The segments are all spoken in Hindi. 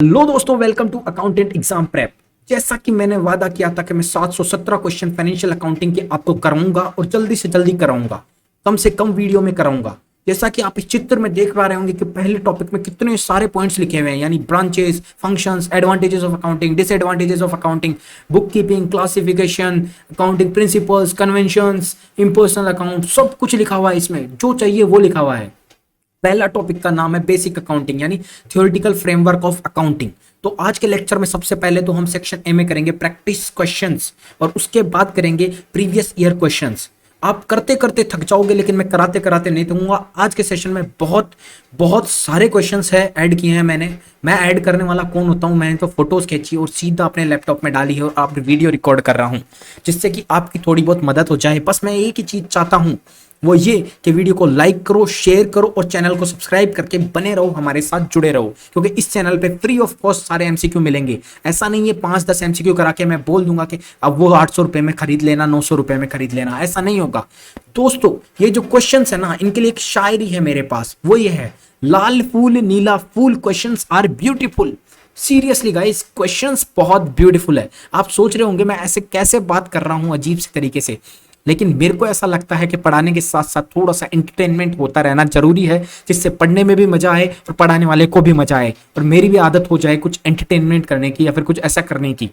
हेलो दोस्तों, welcome to accountant exam prep. जैसा कि मैंने वादा किया था कि मैं 717 क्वेश्चन फाइनेंशियल अकाउंटिंग के आपको कराऊंगा और जल्दी से जल्दी कराऊंगा, कम से कम वीडियो में कराऊंगा। जैसा कि आप इस चित्र में देख पा रहे होंगे कि पहले टॉपिक में कितने सारे पॉइंट्स लिखे हुए हैं, यानी branches, functions, advantages of accounting, disadvantages of accounting, book keeping, classification, accounting principles, conventions, impersonal account, सब कुछ लिखा हुआ है। इसमें जो चाहिए वो लिखा हुआ है। पहला टॉपिक का नाम है बेसिक अकाउंटिंग, यानी थ्योरेटिकल फ्रेमवर्क ऑफ अकाउंटिंग। तो आज के लेक्चर में सबसे पहले तो हम सेक्शन ए में करेंगे प्रैक्टिस क्वेश्चंस और उसके बाद करेंगे प्रीवियस ईयर क्वेश्चंस। आप करते करते थक जाओगे, लेकिन मैं कराते कराते नहीं थकूंगा। आज के सेशन में बहुत बहुत सारे क्वेश्चंस है ऐड किए हैं मैंने। मैं ऐड करने वाला कौन होता हूं? मैंने तो फोटोज खींची और सीधा अपने लैपटॉप में डाली है और आप वीडियो रिकॉर्ड कर रहा हूं, जिससे कि आपकी थोड़ी बहुत मदद हो जाए। बस मैं एक ही चीज चाहता हूं, वो ये कि वीडियो को लाइक करो, शेयर करो और चैनल को सब्सक्राइब करके बने रहो, हमारे साथ जुड़े रहो, क्योंकि इस चैनल पे फ्री ऑफ कॉस्ट सारे एमसीक्यू मिलेंगे। ऐसा नहीं है 5-10 एमसीक्यू करा के मैं बोल दूंगा कि अब वो 800 रुपए में खरीद लेना, 900 रुपए में खरीद लेना, ऐसा नहीं होगा दोस्तों। ये जो क्वेश्चन है ना, इनके लिए एक शायरी है मेरे पास, वो ये है, लाल फूल नीला फूल, questions are beautiful. Seriously guys, questions बहुत ब्यूटीफुल है। आप सोच रहे होंगे मैं ऐसे कैसे बात कर रहा हूं अजीब से तरीके से, लेकिन मेरे को ऐसा लगता है कि पढ़ाने के साथ साथ थोड़ा सा एंटरटेनमेंट होता रहना जरूरी है, जिससे पढ़ने में भी मजा आए और पढ़ाने वाले को भी मजा आए और मेरी भी आदत हो जाए कुछ एंटरटेनमेंट करने की या फिर कुछ ऐसा करने की,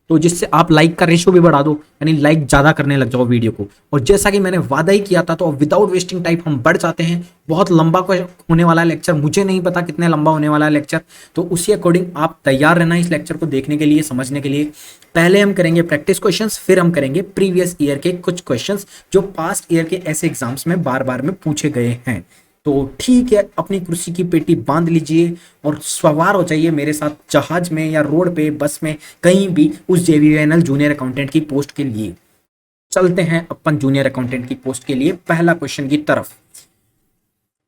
तो जिससे आप लाइक का रेशियो भी बढ़ा दो, यानी लाइक ज्यादा करने लग जाओ वीडियो को। और जैसा कि मैंने वादा ही किया था, तो विदाउट वेस्टिंग टाइम हम बढ़ जाते हैं। बहुत लंबा होने वाला है लेक्चर, मुझे नहीं पता कितने लंबा होने वाला है लेक्चर, तो उसी अकॉर्डिंग आप तैयार रहना इस लेक्चर को देखने के लिए, समझने के लिए। पहले हम करेंगे प्रैक्टिस क्वेश्चंस, फिर हम करेंगे प्रीवियस ईयर के कुछ क्वेश्चंस जो पास्ट ईयर के ऐसे एग्जाम्स में बार बार में पूछे गए हैं। तो ठीक है, अपनी कुर्सी की पेटी बांध लीजिए और सवार हो जाइए मेरे साथ जहाज में या रोड पे, बस में, कहीं भी, उस जेवीएनएल जूनियर अकाउंटेंट की पोस्ट के लिए। चलते हैं अपन जूनियर अकाउंटेंट की पोस्ट के लिए पहला क्वेश्चन की तरफ।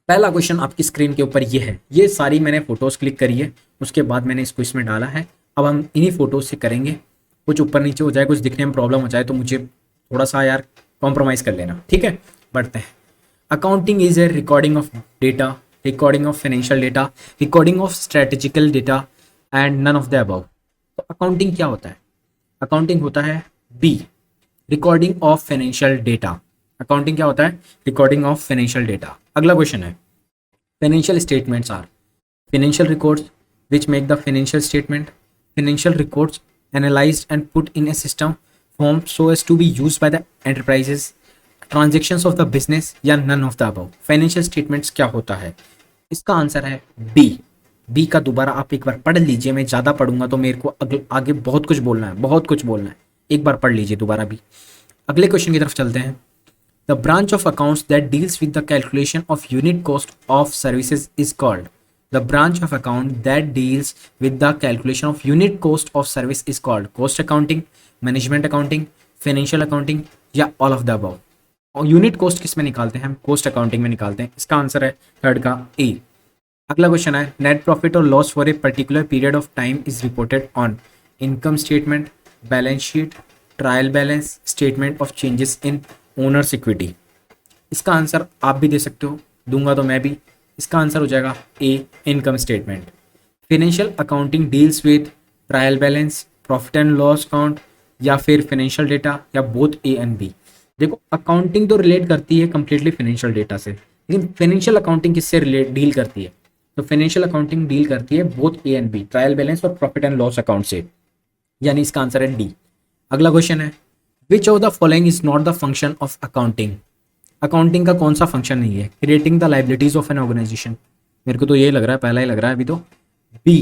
पहला क्वेश्चन आपकी स्क्रीन के ऊपर ये है। ये सारी मैंने फोटोज क्लिक करी है, उसके बाद मैंने इसको इसमें डाला है। अब हम इन्हीं फोटोज से करेंगे। कुछ ऊपर नीचे हो जाए, कुछ दिखने में प्रॉब्लम हो जाए तो मुझे थोड़ा सा यार कॉम्प्रोमाइज कर लेना, ठीक है। बढ़ते हैं। Accounting is a recording of data, recording of financial data, recording of strategical data and none of the above। तो अकाउंटिंग क्या होता है? अकाउंटिंग होता है B, recording of financial data. Accounting क्या होता है? Recording of financial data. अगला क्वेश्चन है, financial statements are financial records which make the financial statement. Financial records analysed and put in a system form so as to be used by the enterprises, transactions of the business या none of the above. Financial statements क्या होता है? इसका आंसर है बी। बी का दोबारा आप एक बार पढ़ लीजिए, मैं ज्यादा पढ़ूंगा तो मेरे को आगे बहुत कुछ बोलना है, बहुत कुछ बोलना है। एक बार पढ़ लीजिए दोबारा भी। अगले क्वेश्चन की तरफ चलते हैं। The branch of accounts that deals with the calculation of unit cost of services is called. The branch of account that deals with the calculation of unit cost of service is called cost accounting, management accounting, financial accounting या ऑल ऑफ द अबव। और यूनिट कॉस्ट किस में निकालते हैं? हम कॉस्ट अकाउंटिंग में निकालते हैं। इसका आंसर है थर्ड का ए। अगला क्वेश्चन है, नेट प्रॉफिट और loss for a particular period of time is reported on income statement, balance sheet, trial balance, statement of changes in owners equity. इसका आंसर आप भी दे सकते हो, दूंगा तो मैं भी। इसका आंसर हो जाएगा A, income statement. Financial accounting deals with trial balance, profit and loss account या फिर फाइनेंशियल डेटा या बोथ ए एंड बी। देखो, अकाउंटिंग तो रिलेट करती है कंप्लीटली फाइनेंशियल डेटा से, लेकिन फाइनेंशियल अकाउंटिंग किससे रिलेट डील करती है? तो फाइनेंशियल अकाउंटिंग डील करती है both A and B, trial balance और प्रॉफिट एंड लॉस अकाउंट से, यानी इसका आंसर है डी। अगला क्वेश्चन है, which of the following is not the function of accounting. Accounting का कौन सा फंक्शन नहीं है? Creating the liabilities of an organisation. मेरे को तो ये लग रहा है, पहला ही लग रहा है अभी तो। बी,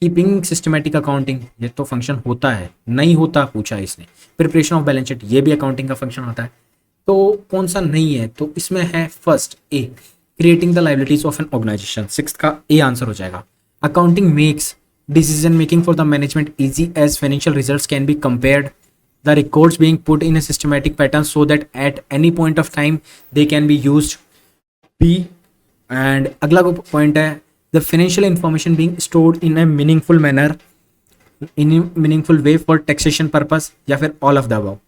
कीपिंग सिस्टमेटिक अकाउंटिंग, ये तो फंक्शन होता है, नहीं होता पूछा इसने। प्रिपरेशन ऑफ बैलेंस शीट, ये भी अकाउंटिंग का फंक्शन होता है। तो कौन सा नहीं है? तो इसमें है first a, creating the liabilities of an organisation. Sixth का ए आंसर हो जाएगा। Accounting makes decision making for the management easy as financial results can be compared, the records being put in a systematic pattern so that at any point of time they can be used. B. And अगला पॉइंट है, the financial information being stored in a meaningful manner, in meaningful way for taxation purpose या फिर ऑल ऑफ द अबव।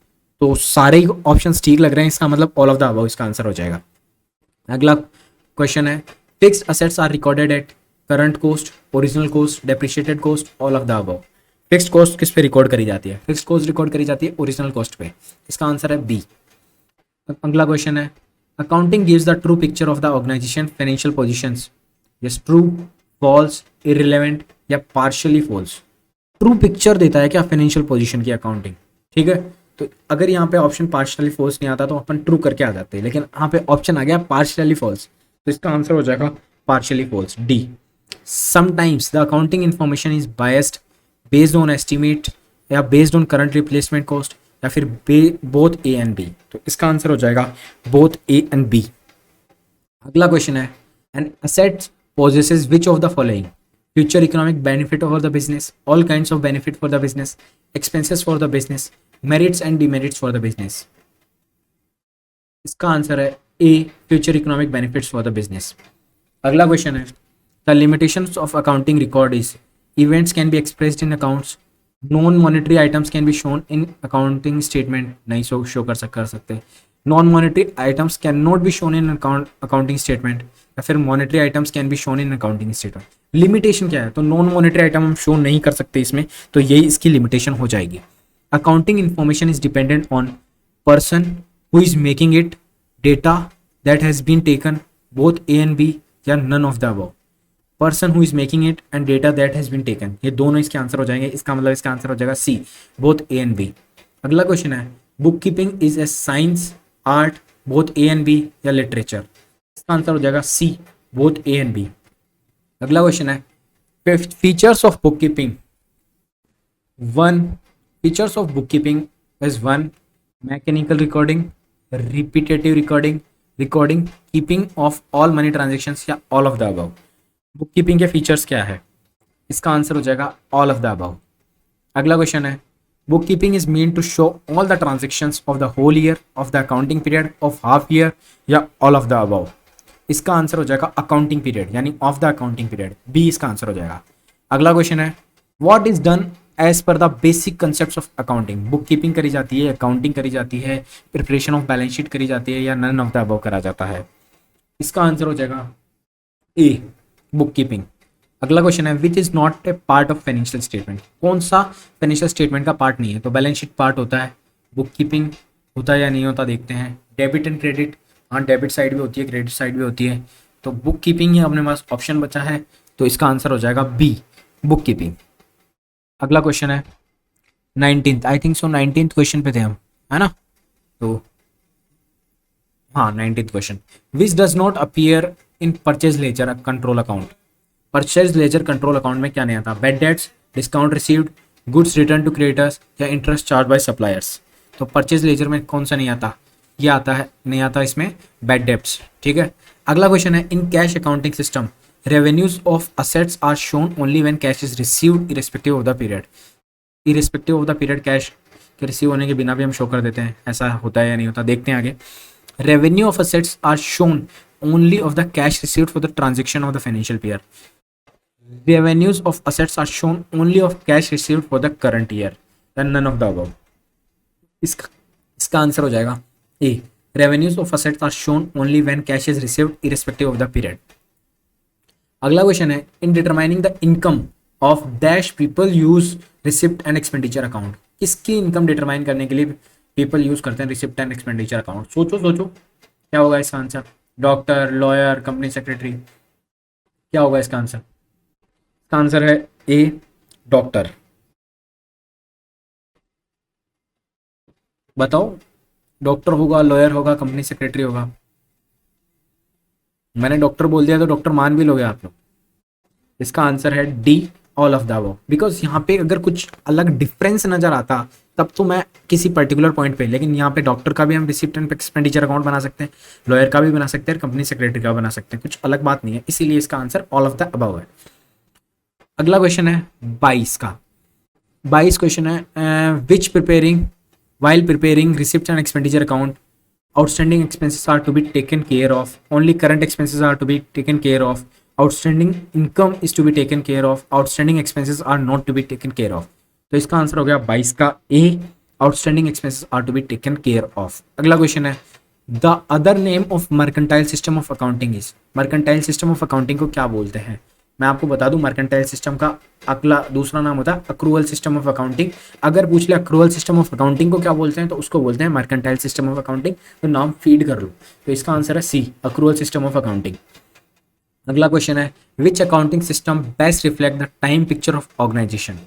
तो सारे ऑप्शंस ठीक लग रहे हैं, इसका मतलब ऑल ऑफ द अबव इसका आंसर हो जाएगा। अगला क्वेश्चन है, fixed assets are recorded at current cost, original cost, depreciated cost, all of the above. Fixed cost किस पे रिकॉर्ड करी जाती है? फिक्स्ड कॉस्ट रिकॉर्ड करी जाती है ओरिजिनल कॉस्ट पे। इसका आंसर है बी। अगला क्वेश्चन है accounting gives the true picture of the organisation financial positions. Yes, true, false, irrelevant या पार्शियली फॉल्स। ट्रू पिक्चर देता है क्या फाइनेंशियल पोजीशन की अकाउंटिंग, ठीक है। तो अगर यहाँ पे ऑप्शन पार्शियली फॉल्स नहीं आता तो अपन ट्रू करके आ जाते हैं, लेकिन यहाँ पे ऑप्शन आ गया पार्शियली फॉल्स, तो इसका आंसर हो जाएगा partially false, D. Sometimes the accounting information is biased based on estimate या based on current replacement cost या फिर बोथ ए एंड बी। तो इसका आंसर हो जाएगा बोथ ए एंड बी। अगला क्वेश्चन है an asset possesses which of the following? Future economic benefit for the business, all kinds of benefit for the business, expenses for the business, merits and demerits for the business. इसका आंसर है A, future economic benefits for the business. अगला क्वेश्चन है the limitations of accounting record is events can be expressed in accounts, non monetary items can be shown in accounting statement, नहीं शो कर सकते। Non monetary items can not be shown in accounting statement या फिर monetary items can be shown in accounting statement. Limitation क्या है? तो नॉन मॉनेटरी आइटम हम शो नहीं कर सकते इसमें, तो यही इसकी लिमिटेशन हो जाएगी। Accounting information is dependent on person who is making it, data that has been taken, both A and B या none of the above. Person who is making it and data that has been taken, ये दोनों इसके आंसर हो जाएंगे। इसका मतलब इसका आंसर हो जाएगा C, both A and B. अगला क्वेश्चन है book keeping is a science, art, both A and B या लिटरेचर। इसका आंसर हो जाएगा C, both A and B. अगला क्वेश्चन है features of book keeping. One, features of book keeping is one, mechanical recording, repetitive recording, recording keeping of all money transactions या all of the above. Book keeping के फीचर्स क्या है? इसका आंसर हो जाएगा ऑल ऑफ द अबव। अगला क्वेश्चन है book keeping is mean to show all the transactions of the whole year, of the accounting period, of half year या ऑल ऑफ द अबव। इसका आंसर हो जाएगा अकाउंटिंग पीरियड यानी of the accounting period, b इसका आंसर हो जाएगा। अगला क्वेश्चन है what is done as per the basic concept of accounting. Book keeping करी जाती है, अकाउंटिंग करी जाती है, प्रिपरेशन ऑफ बैलेंस शीट करी जाती है या नन ऑफ द अबव करा जाता है। इसका आंसर हो जाएगा ए, बुक कीपिंग। अगला क्वेश्चन है which is not a part of financial statement. कौन सा फाइनेंशियल स्टेटमेंट का पार्ट नहीं है? तो बैलेंस शीट पार्ट होता है, बुक कीपिंग होता है या नहीं होता देखते हैं। डेबिट एंड क्रेडिट, हाँ डेबिट साइड भी होती है, क्रेडिट साइड भी होती है, तो बुक कीपिंग ही अपने पास ऑप्शन बचा है, तो इसका आंसर हो जाएगा बी, बुक कीपिंग। अगला क्वेश्चन है 19th, I think so 19th question पे थे हम, है ना। तो हाँ 19th question, which does not appear in purchase ledger control account. Purchase ledger control account में क्या नहीं आता? Bad debts, discount received, goods return to creditors या इंटरेस्ट चार्ज बाय सप्लायर्स। तो परचेज लेजर में कौन सा नहीं आता? ये आता है, नहीं आता इसमें बैड डेट्स, ठीक है। अगला क्वेश्चन है in cash accounting system revenues of assets are shown only when cash is received irrespective of the period. Irrespective of the period cash के रिसीव होने के बिना भी हम शो कर देते हैं, ऐसा होता है या नहीं होता देखते हैं आगे। Revenue of assets are shown only of the cash received for the transaction of the financial period. Revenues of assets are shown only of cash received for the current year and none of the above. इसका आंसर हो जाएगा ए, revenues of assets are shown only when cash is received irrespective of the period. अगला क्वेश्चन है in determining the income of dash people use receipt and expenditure account. किसकी इनकम डिटरमाइन करने के लिए people यूज करते हैं रिसिप्ट एंड एक्सपेंडिचर अकाउंट? सोचो क्या होगा इसका answer? Doctor, lawyer, company secretary, क्या होगा इसका आंसर? इसका आंसर है ए, डॉक्टर। बताओ, डॉक्टर होगा, लॉयर होगा, कंपनी सेक्रेटरी होगा? मैंने डॉक्टर बोल दिया तो डॉक्टर मान भी लोगे आप लोग। इसका आंसर है D, all of the above. Because यहाँ पे अगर कुछ अलग डिफरेंस नजर आता तब तो मैं किसी पर्टिकुलर पॉइंट पे, लेकिन यहाँ पे डॉक्टर का भी हम रिसिप्ट एंड एक्सपेंडिचर अकाउंट बना सकते हैं, लॉयर का भी बना सकते हैं, कंपनी सेक्रेटरी का बना सकते हैं, कुछ अलग बात नहीं है, इसीलिए इसका answer all of the above है। अगला क्वेश्चन है 22 का। 22 क्वेश्चन है विच preparing while preparing receipts and expenditure account, outstanding expenses are to be taken care of, only current expenses are to be taken care of, outstanding income is to be taken care of, outstanding expenses are not to be taken care of. तो इसका आंसर हो गया 22 का ए, outstanding expenses are to be taken care of. अगला क्वेश्चन है the other name of mercantile system of accounting is, mercantile system of accounting को क्या बोलते हैं? मैं आपको बता दूं मर्केंटाइल सिस्टम का अगला दूसरा नाम होता है अक्रूवल सिस्टम ऑफ अकाउंटिंग। अगर पूछ ले अक्रूवल सिस्टम ऑफ अकाउंटिंग को क्या बोलते हैं तो उसको बोलते हैं मर्केंटाइल सिस्टम ऑफ अकाउंटिंग। तो नाम फीड कर लो, तो इसका आंसर है C, accrual system of accounting. अगला क्वेश्चन है which accounting system best reflect the time picture of organisation.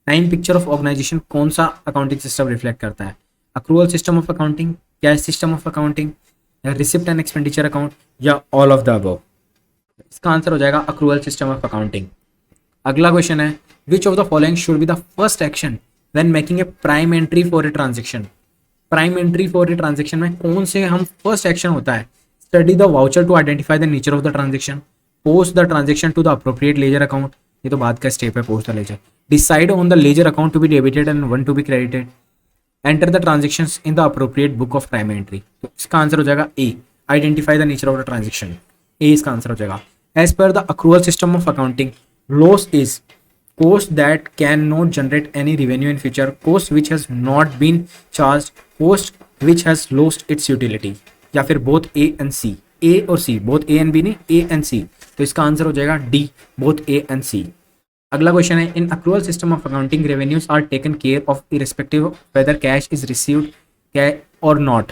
Time picture of organisation कौन सा अकाउंटिंग सिस्टम रिफ्लेक्ट करता है? Accrual system of accounting, cash system of accounting, या रिसिप्ट एंड एक्सपेंडिचर अकाउंट, या ऑल ऑफ द अबव। इसका आंसर हो जाएगा अक्रूवल सिस्टम ऑफ अकाउंटिंग। अगला क्वेश्चन है which of the following should be the first action when making a prime entry for a transaction. Prime entry for a transaction में कौन से हम फर्स्ट एक्शन होता है? Study the voucher to identify the nature of the transaction, post the transaction to the appropriate ledger account, ये तो बाद का स्टेप है, post the ledger, decide on the ledger account to be debited and one to be credited, enter the transactions in the appropriate book of prime entry. तो इसका आंसर हो जाएगा A, identify the nature of the transaction. A इसका आंसर हो जाएगा। As per the accrual system of accounting, loss is cost that cannot generate any revenue in future, cost which has not been charged, cost which has lost its utility, या फिर both A and C, A और C, both A and B नहीं, A and C। तो इसका आंसर हो जाएगा D, both A and C। अगला क्वेश्चन है in accrual system of accounting revenues are taken care of irrespective whether cash is received or not,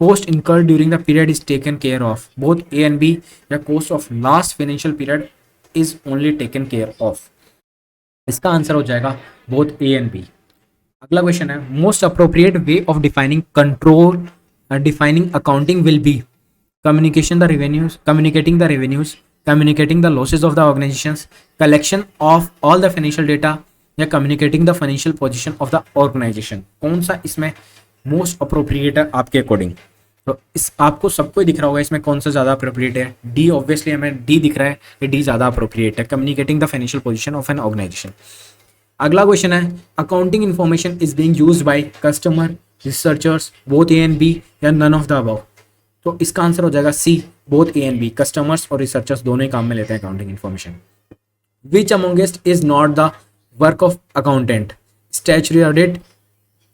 cost incurred during the period is taken care of, both A and B, या cost of last financial period is only taken care of। इसका आंसर हो जाएगा बोथ ए एंड बी। अगला क्वेश्चन है most appropriate way of defining control defining accounting will be communicating the revenues, communicating the losses of the organisations, collection of all the financial data, या communicating the financial position of the organisation. कौन सा इसमें मोस्ट अप्रोप्रिएट है आपके अकॉर्डिंग? तो इस आपको सबको दिख रहा होगा इसमें कौन सा ज़्यादा अप्रोप्रिएट है। डी, ऑब्वियसली हमें डी दिख रहा है कि डी ज़्यादा अप्रोप्रिएट है, communicating the financial position of an organisation. अगला क्वेश्चन है accounting information is being used by customer, researchers, both A and B, या नन ऑफ द अबव। तो इसका आंसर हो जाएगा C, both A and B, customers और रिसर्चर्स दोनों ही काम में लेते हैं accounting information. Which amongst is not the work of accountant, statutory audit,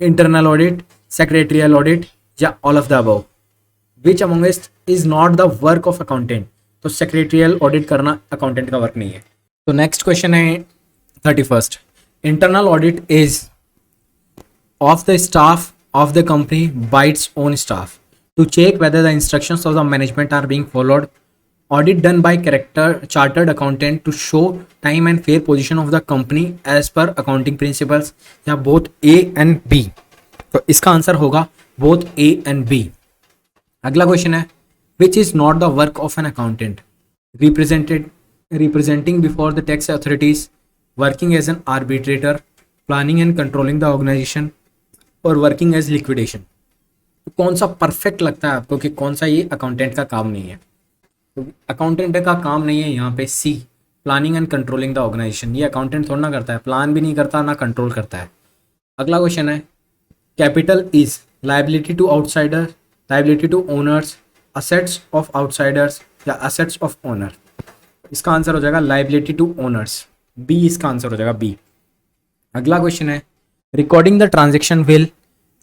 internal audit, secretarial audit, या all of the above. Which amongst is not the work of accountant, तो सेक्रेटरियल ऑडिट करना अकाउंटेंट का वर्क नहीं है। तो नेक्स्ट क्वेश्चन है 31st, internal audit is of the staff of the company by its own staff to check whether the instructions of the management are being followed, audit done by chartered accountant to show time and fair position of the company as per accounting principles, या बोथ ए एंड बी। तो इसका आंसर होगा बोथ ए एंड बी। अगला क्वेश्चन है which is not the work of an accountant, representing before the tax authorities, working as an arbitrator, planning and controlling the organisation, और वर्किंग एज लिक्विडेशन। तो कौन सा परफेक्ट लगता है आपको कि कौन सा ये अकाउंटेंट का काम नहीं है? तो अकाउंटेंट का काम नहीं है यहाँ पे C, planning and controlling the organisation. ये अकाउंटेंट थोड़ा ना करता है, प्लान भी नहीं करता ना कंट्रोल करता है। अगला क्वेश्चन है capital is liability to outsider, liability to owners, assets of outsiders, या असेट्स ऑफ ओनर। इसका आंसर हो जाएगा लायबिलिटी टू ओनर्स, बी इसका आंसर हो जाएगा बी। अगला क्वेश्चन है recording the transaction will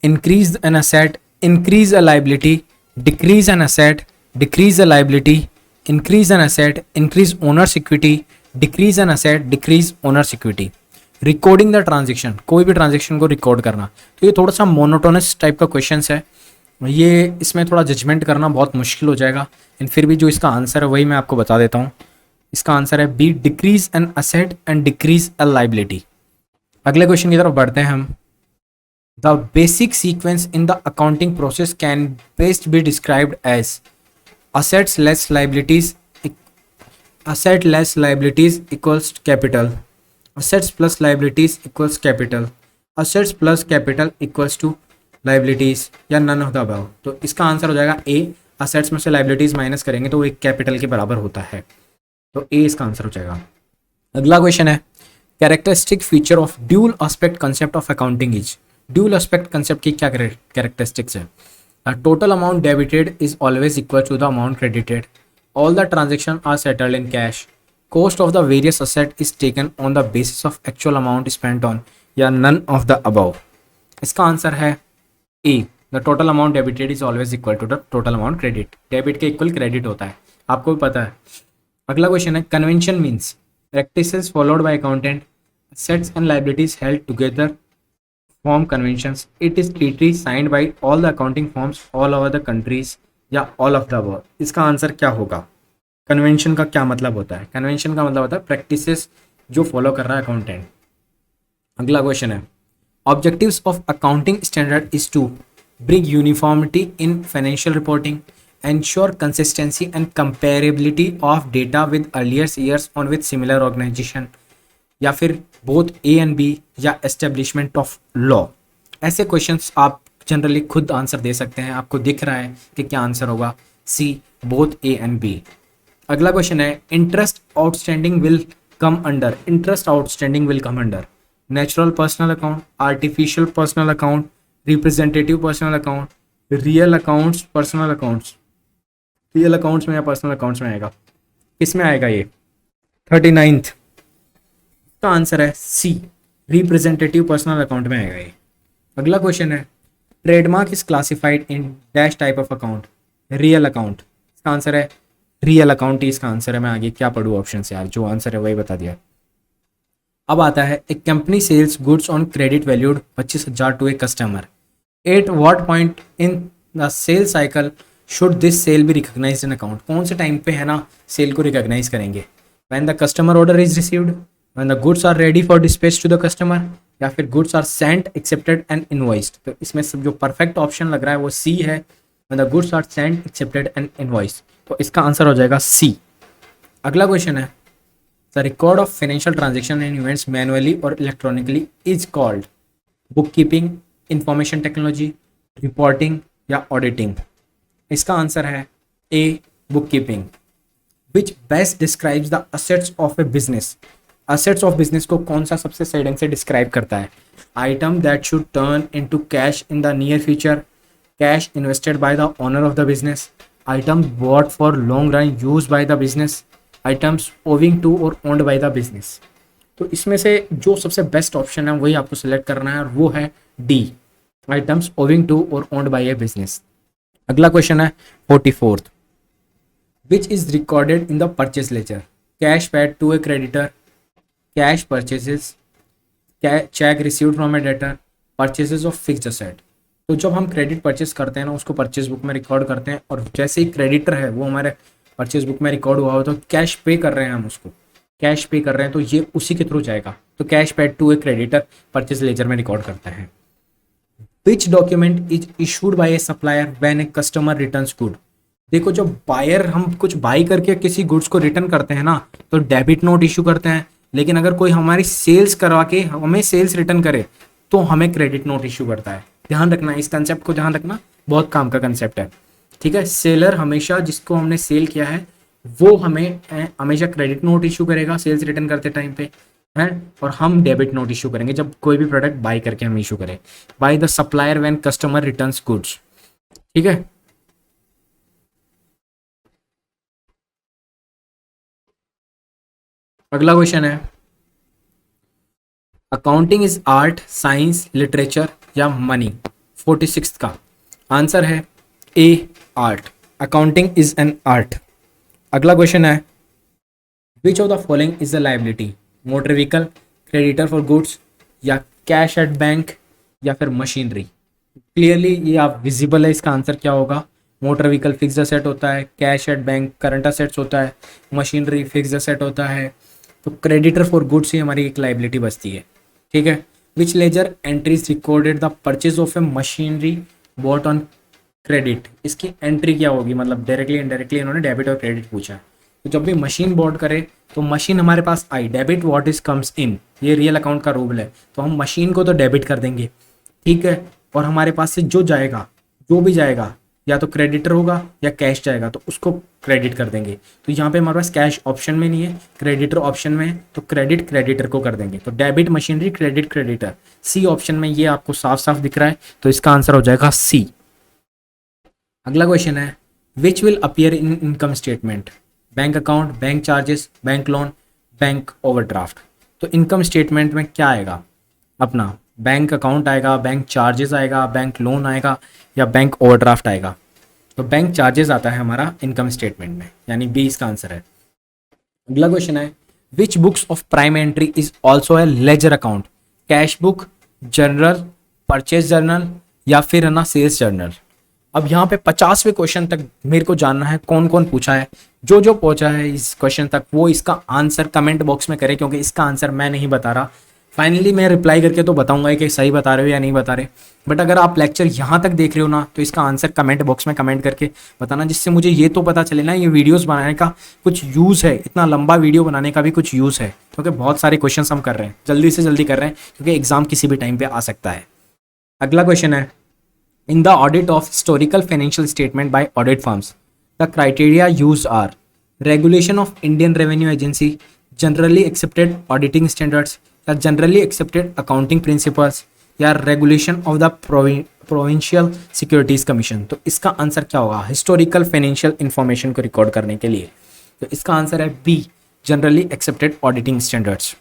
increase an asset, increase a liability, decrease an asset, decrease a liability, increase an asset, increase owners equity, decrease an asset, decrease owners equity. Recording the transaction, कोई भी ट्रांजेक्शन को रिकॉर्ड करना। तो ये थोड़ा सा मोनोटोनस टाइप का क्वेश्चन है, ये इसमें थोड़ा जजमेंट करना बहुत मुश्किल हो जाएगा, लेकिन फिर भी जो इसका आंसर है वही मैं आपको बता देता हूँ। इसका आंसर है B, decrease an asset and decrease a liability. अगले क्वेश्चन की तरफ बढ़ते हैं हम। The basic sequence in the accounting process can best be described as assets less liabilities, asset less liabilities equals capital, assets plus liabilities equals capital, assets plus capital equals to liabilities, या none of the above। तो इसका आंसर हो जाएगा ए, assets में से liabilities माइनस करेंगे तो वो एक कैपिटल के बराबर होता है, तो ए इसका आंसर हो जाएगा। अगला क्वेश्चन है characteristic feature of dual aspect concept of accounting is, dual aspect concept की क्या कैरेक्टरिस्टिक्स है? The total amount debited is always equal to the amount credited. All the transactions are settled in cash. Cost of the various asset is taken on the basis of actual amount spent on, या none of the above। इसका आंसर है A, the total amount debited is always equal to the total amount credit। Debit के इक्वल क्रेडिट होता है, आपको भी पता है। अगला क्वेश्चन है convention means Practices followed by accountant, assets and liabilities held together form conventions. It is treaty signed by all the accounting firms all over the countries या all of the above. इसका आंसर क्या होगा? कन्वेंशन का क्या मतलब होता है? कन्वेंशन का मतलब होता है प्रैक्टिसेस जो फॉलो कर रहा है अकाउंटेंट। अगला क्वेश्चन है, objectives of accounting standard is to bring uniformity in financial reporting, ensure consistency and comparability of data with earlier years on with similar organization, या फिर बोथ ए एंड बी, या एस्टेब्लिशमेंट ऑफ लॉ। ऐसे क्वेश्चंस आप जनरली खुद आंसर दे सकते हैं, आपको दिख रहा है कि क्या आंसर होगा, सी बोथ ए एंड बी। अगला क्वेश्चन है, interest outstanding will come under, interest outstanding will come under natural personal account, artificial personal account, representative personal account, real accounts, personal accounts. Real accounts में या पर्सनल अकाउंट्स में आएगा, किस में आएगा ये? 39th का आंसर है सी, रिप्रेजेंटेटिव पर्सनल अकाउंट में आएगा ये। अगला क्वेश्चन है, trademark is classified in dash type of account, real account. इसका आंसर है रियल अकाउंट ही इसका आंसर है। मैं आगे क्या पढ़ूँ ऑप्शन से यार, जो आंसर है वही बता दिया। अब आता है, एक company sells goods on credit valued 25,000 to a customer, at what point in the sale cycle should this sale be recognised in account. कौन से टाइम पे है ना सेल को रिकॉग्नाइज करेंगे? When the customer order is received, when the goods are ready for dispatch to the customer, या फिर goods are sent accepted and invoiced. तो इसमें सब जो परफेक्ट ऑप्शन लग रहा है वो सी है, when the goods are sent accepted and invoiced. तो इसका आंसर हो जाएगा सी। अगला क्वेश्चन है, the record of financial transaction and events manually और electronically is called book keeping, information technology, reporting या ऑडिटिंग। इसका आंसर है A, book keeping. Which best describes the assets of a business, assets of business को कौन सा सबसे सही ढंग से डिस्क्राइब करता है? Item that should turn into cash in the near future, cash invested by the owner of the business, item bought for long run use by the business, items owing to और ओन्ड बाय द बिजनेस। तो इसमें से जो सबसे बेस्ट ऑप्शन है वही आपको सिलेक्ट करना है और वो है डी, आइटम्स ओविंग टू और ओन्ड बाय ए बिजनेस। अगला क्वेश्चन है 44th, which is recorded in the purchase ledger, cash paid to a creditor, cash purchases, cheque received from a debtor, purchases of fixed asset. तो जब हम क्रेडिट परचेज करते हैं ना उसको परचेज बुक में रिकॉर्ड करते हैं, और जैसे ही क्रेडिटर है वो हमारे परचेज बुक में रिकॉर्ड हुआ हो तो कैश पे कर रहे हैं, हम उसको कैश पे कर रहे हैं तो ये उसी के थ्रू जाएगा। तो cash paid to a creditor purchase ledger में रिकॉर्ड करता है। Which document is issued by a supplier when a customer returns good. देखो जब बायर हम कुछ बाई करके किसी गुड्स को रिटर्न करते हैं ना तो डेबिट नोट इशू करते हैं, लेकिन अगर कोई हमारी सेल्स करवा के हमें सेल्स रिटर्न करे तो हमें क्रेडिट नोट इशू करता है। ध्यान रखना, इस कंसेप्ट को ध्यान रखना, बहुत काम का कंसेप्ट है। ठीक है, सेलर हमेशा जिसको हमने सेल किया है वो हमें हमेशा क्रेडिट नोट इशू करेगा सेल्स रिटर्न करते टाइम पे है, और हम डेबिट नोट इशू करेंगे जब कोई भी प्रोडक्ट बाई करके हम इशू करें। By the supplier when customer returns goods. ठीक है, अगला क्वेश्चन है, accounting is art, science, literature या मनी। 46th का आंसर है A, art. Accounting is an art. अगला क्वेश्चन है, which of the following is the liability, motor vehicle, creditor for goods, या कैश एट बैंक, या फिर मशीनरी। क्लियरली ये आप विजिबल है, इसका आंसर क्या होगा? मोटर व्हीकल फिक्स्ड असेट होता है, cash at bank current assets होता है, मशीनरी फिक्स्ड असेट होता है, तो क्रेडिटर फॉर गुड्स ही हमारी एक लाइबिलिटी बचती है। ठीक है, which ledger entries recorded the purchase of a machinery bought on credit. इसकी एंट्री क्या होगी, मतलब डायरेक्टली इनडायरेक्टली इन्होंने डेबिट और क्रेडिट पूछा है। तो जब भी मशीन बोर्ड करे तो मशीन हमारे पास आई, debit what is comes in, ये रियल अकाउंट का रूल है, तो हम मशीन को तो डेबिट कर देंगे। ठीक है, और हमारे पास से जो जाएगा, जो भी जाएगा, या तो क्रेडिटर होगा या कैश जाएगा तो उसको क्रेडिट कर देंगे। तो यहाँ पे हमारे पास कैश ऑप्शन में नहीं है, क्रेडिटर ऑप्शन में है, तो क्रेडिट क्रेडिटर को कर देंगे। तो debit machinery, credit creditor, C option में ये आपको साफ साफ दिख रहा है, तो इसका आंसर हो जाएगा सी। अगला क्वेश्चन है, which will appear in income statement, bank account, bank charges, bank loan, bank overdraft. तो इनकम स्टेटमेंट में क्या आएगा अपना? बैंक अकाउंट आएगा, बैंक चार्जेस आएगा, बैंक लोन आएगा, या बैंक ओवरड्राफ्ट आएगा। तो बैंक चार्जेस आता है हमारा इनकम स्टेटमेंट में, यानी बी इसका आंसर है। अगला क्वेश्चन है, विच books of prime entry is also a ledger account, cash book, journal, purchase journal या फिर है ना सेल्स जर्नल। अब यहाँ पे 50वें क्वेश्चन तक मेरे को जानना है कौन कौन पूछा है। जो जो पहुंचा है इस क्वेश्चन तक वो इसका आंसर कमेंट बॉक्स में करे, क्योंकि इसका आंसर मैं नहीं बता रहा। फाइनली मैं रिप्लाई करके तो बताऊंगा कि सही बता रहे हो या नहीं बता रहे, बट अगर आप लेक्चर यहाँ तक देख रहे हो ना तो इसका आंसर कमेंट बॉक्स में कमेंट करके बताना, जिससे मुझे ये तो पता चले ना ये वीडियोस बनाने का कुछ यूज़ है, इतना लंबा वीडियो बनाने का भी कुछ यूज़ है, क्योंकि बहुत सारे क्वेश्चन हम कर रहे हैं, जल्दी से जल्दी कर रहे हैं, क्योंकि एग्जाम किसी भी टाइम पे आ सकता है। अगला क्वेश्चन है, in the audit of historical financial statement by audit firms the criteria use are regulation of Indian revenue agency, generally accepted auditing standards या जनरली एक्सेप्टेड अकाउंटिंग प्रिंसिपल्स या regulation of the provincial securities commission. तो इसका आंसर क्या होगा हिस्टोरिकल फाइनेंशियल इंफॉर्मेशन को रिकॉर्ड करने के लिए? तो इसका आंसर है B, generally accepted auditing standards.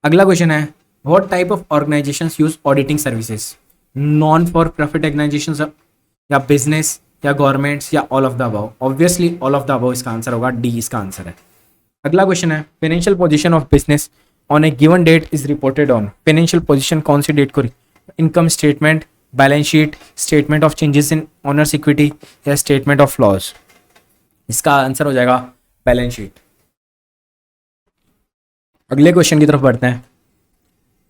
अगला क्वेश्चन है, what type of organisations use auditing services, non for profit organisations या बिजनेस या गवर्नमेंट्स या all of the above? Obviously all of the above इसका आंसर होगा, डी इसका आंसर है। अगला क्वेश्चन है, financial position of business on a given date is reported on, financial position कौन सी डेट को, income statement, balance sheet, statement of changes in owners equity या स्टेटमेंट ऑफ लॉस? इसका आंसर हो जाएगा बैलेंस शीट। अगले क्वेश्चन की तरफ बढ़ते हैं,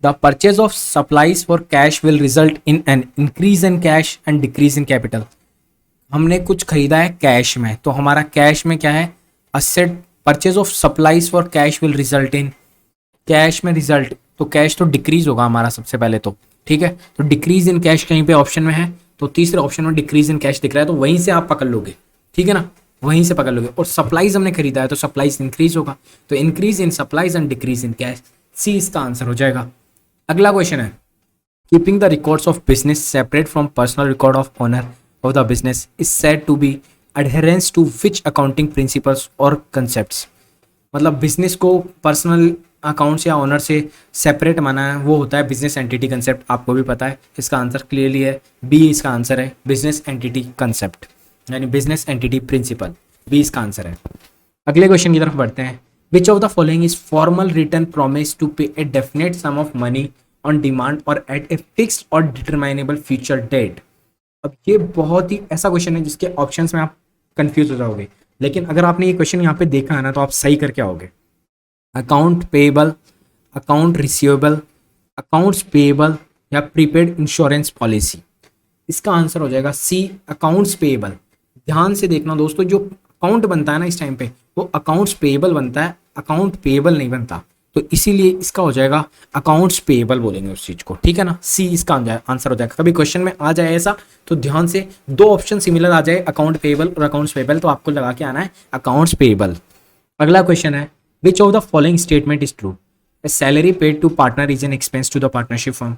the purchase of supplies for cash will result in an increase in cash and decrease in capital. हमने कुछ खरीदा है कैश में, तो हमारा कैश में क्या है asset, purchase of supplies for cash will result in, cash में रिजल्ट, तो कैश तो डिक्रीज होगा हमारा सबसे पहले तो, ठीक है। तो डिक्रीज इन कैश कहीं पे ऑप्शन में है, तो तीसरे ऑप्शन में डिक्रीज इन कैश दिख रहा है, तो वहीं से आप पकड़ लोगे, ठीक है ना, वहीं से पकड़ लोगे। और सप्लाईज हमने खरीदा है तो सप्लाईज इंक्रीज होगा, तो increase in supplies and decrease in cash, C इसका आंसर हो जाएगा। अगला क्वेश्चन है, keeping the records of business separate from personal record of owner of the business is said to be adherence to which accounting principles और कंसेप्ट्स। मतलब बिजनेस को पर्सनल अकाउंट्स या ओनर से सेपरेट माना है, वो होता है बिजनेस एंटिटी कंसेप्ट, आपको भी पता है। इसका आंसर क्लियरली है बी, इसका आंसर है बिजनेस एंटिटी कंसेप्ट यानी बिजनेस एंटिटी प्रिंसिपल, बी इसका आंसर है। अगले क्वेश्चन की तरफ बढ़ते हैं, which of the following is formal return promise to pay a definite sum of money on demand और एट ए फिक्स्ड और डिटरमाइनेबल फ्यूचर डेट। अब ये बहुत ही ऐसा क्वेश्चन है जिसके ऑप्शंस में आप कंफ्यूज हो जाओगे, लेकिन अगर आपने ये क्वेश्चन यहाँ पे देखा है ना तो आप सही करके आओगे। Account payable, account receivable, accounts payable या प्रीपेड इंश्योरेंस पॉलिसी? इसका आंसर हो जाएगा सी, अकाउंट्स पेएबल। ध्यान से देखना दोस्तों, जो अकाउंट बनता है ना इस टाइम पे वो अकाउंट्स पेएबल बनता है, अकाउंट पेएबल नहीं बनता, तो इसीलिए इसका हो जाएगा अकाउंट्स पेएबल बोलेंगे उस चीज को, ठीक है ना, सी इसका आंसर हो जाएगा। कभी क्वेश्चन में आ जाए ऐसा तो ध्यान से दो ऑप्शन सिमिलर आ जाए, अकाउंट पेएबल और अकाउंट्स पेएबल, तो आपको लगा के आना है अकाउंट्स पेएबल। अगला क्वेश्चन है, which of the following statement is true? A salary paid to partner is an expense to the partnership firm.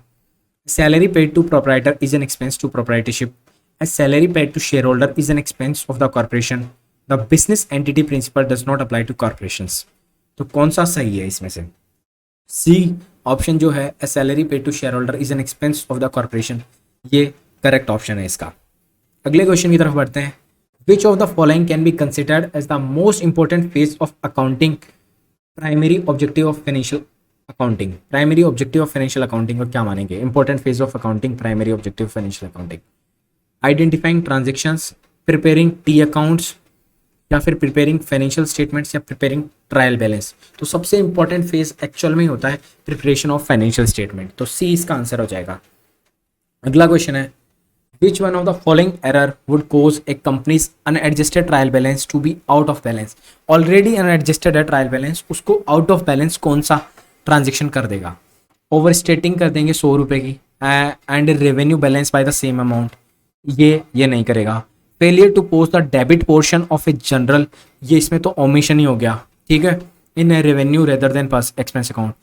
A salary paid to proprietor is an expense to proprietorship. A salary paid to shareholder is an expense of the corporation. The business entity principle does not apply to corporations. तो कौन सा सही है इसमें से? सी ऑप्शन जो है, a salary paid to shareholder is an expense of the corporation, ये करेक्ट ऑप्शन है इसका। अगले क्वेश्चन की तरफ बढ़ते हैं, which of the following can be considered as the most important phase of accounting? Primary objective of financial accounting, primary objective of financial accounting को क्या मानेंगे? Important phase of accounting, primary objective financial accounting, identifying transactions, preparing T accounts या फिर प्रिपेयरिंग फाइनेंशियल स्टेटमेंट्स या प्रिपेयरिंग ट्रायल बैलेंस? तो सबसे इंपॉर्टेंट फेज एक्चुअल में ही होता है प्रिपरेशन ऑफ फाइनेंशियल स्टेटमेंट, तो सी इसका आंसर हो जाएगा। अगला क्वेश्चन है, which one of the following error would cause a company's unadjusted trial balance to be out of balance? Already unadjusted है trial balance, उसको out of balance कौन सा ट्रांजेक्शन कर देगा? ओवरस्टेटिंग कर देंगे 100 रुपए की, and revenue balance by the same amount, ये नहीं करेगा। Failure to post the debit portion of a general, ये इसमें तो ओमिशन ही हो गया, ठीक है, in revenue rather than expense account.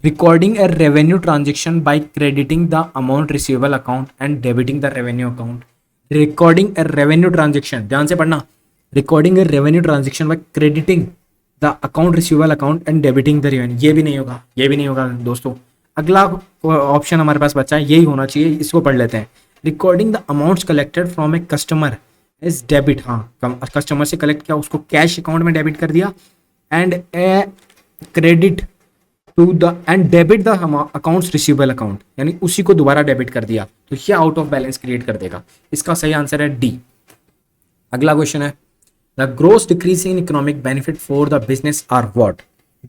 Recording a revenue transaction by crediting the amount receivable account and debiting the revenue account. Recording a revenue transaction, ध्यान से पढ़ना, recording a revenue transaction by crediting the account receivable account and debiting the revenue, ये भी नहीं होगा दोस्तों। अगला ऑप्शन हमारे पास बचा है, यही होना चाहिए, इसको पढ़ लेते हैं। Recording the amounts collected from a customer as debit, हाँ कस्टमर से कलेक्ट किया उसको कैश अकाउंट में डेबिट कर दिया, and credit to the and debit the accounts receivable account, यानी उसी को दोबारा डेबिट कर दिया तो ये आउट ऑफ बैलेंस क्रिएट कर देगा। इसका सही आंसर है डी। अगला क्वेश्चन है the gross decrease in economic benefit for the business are what.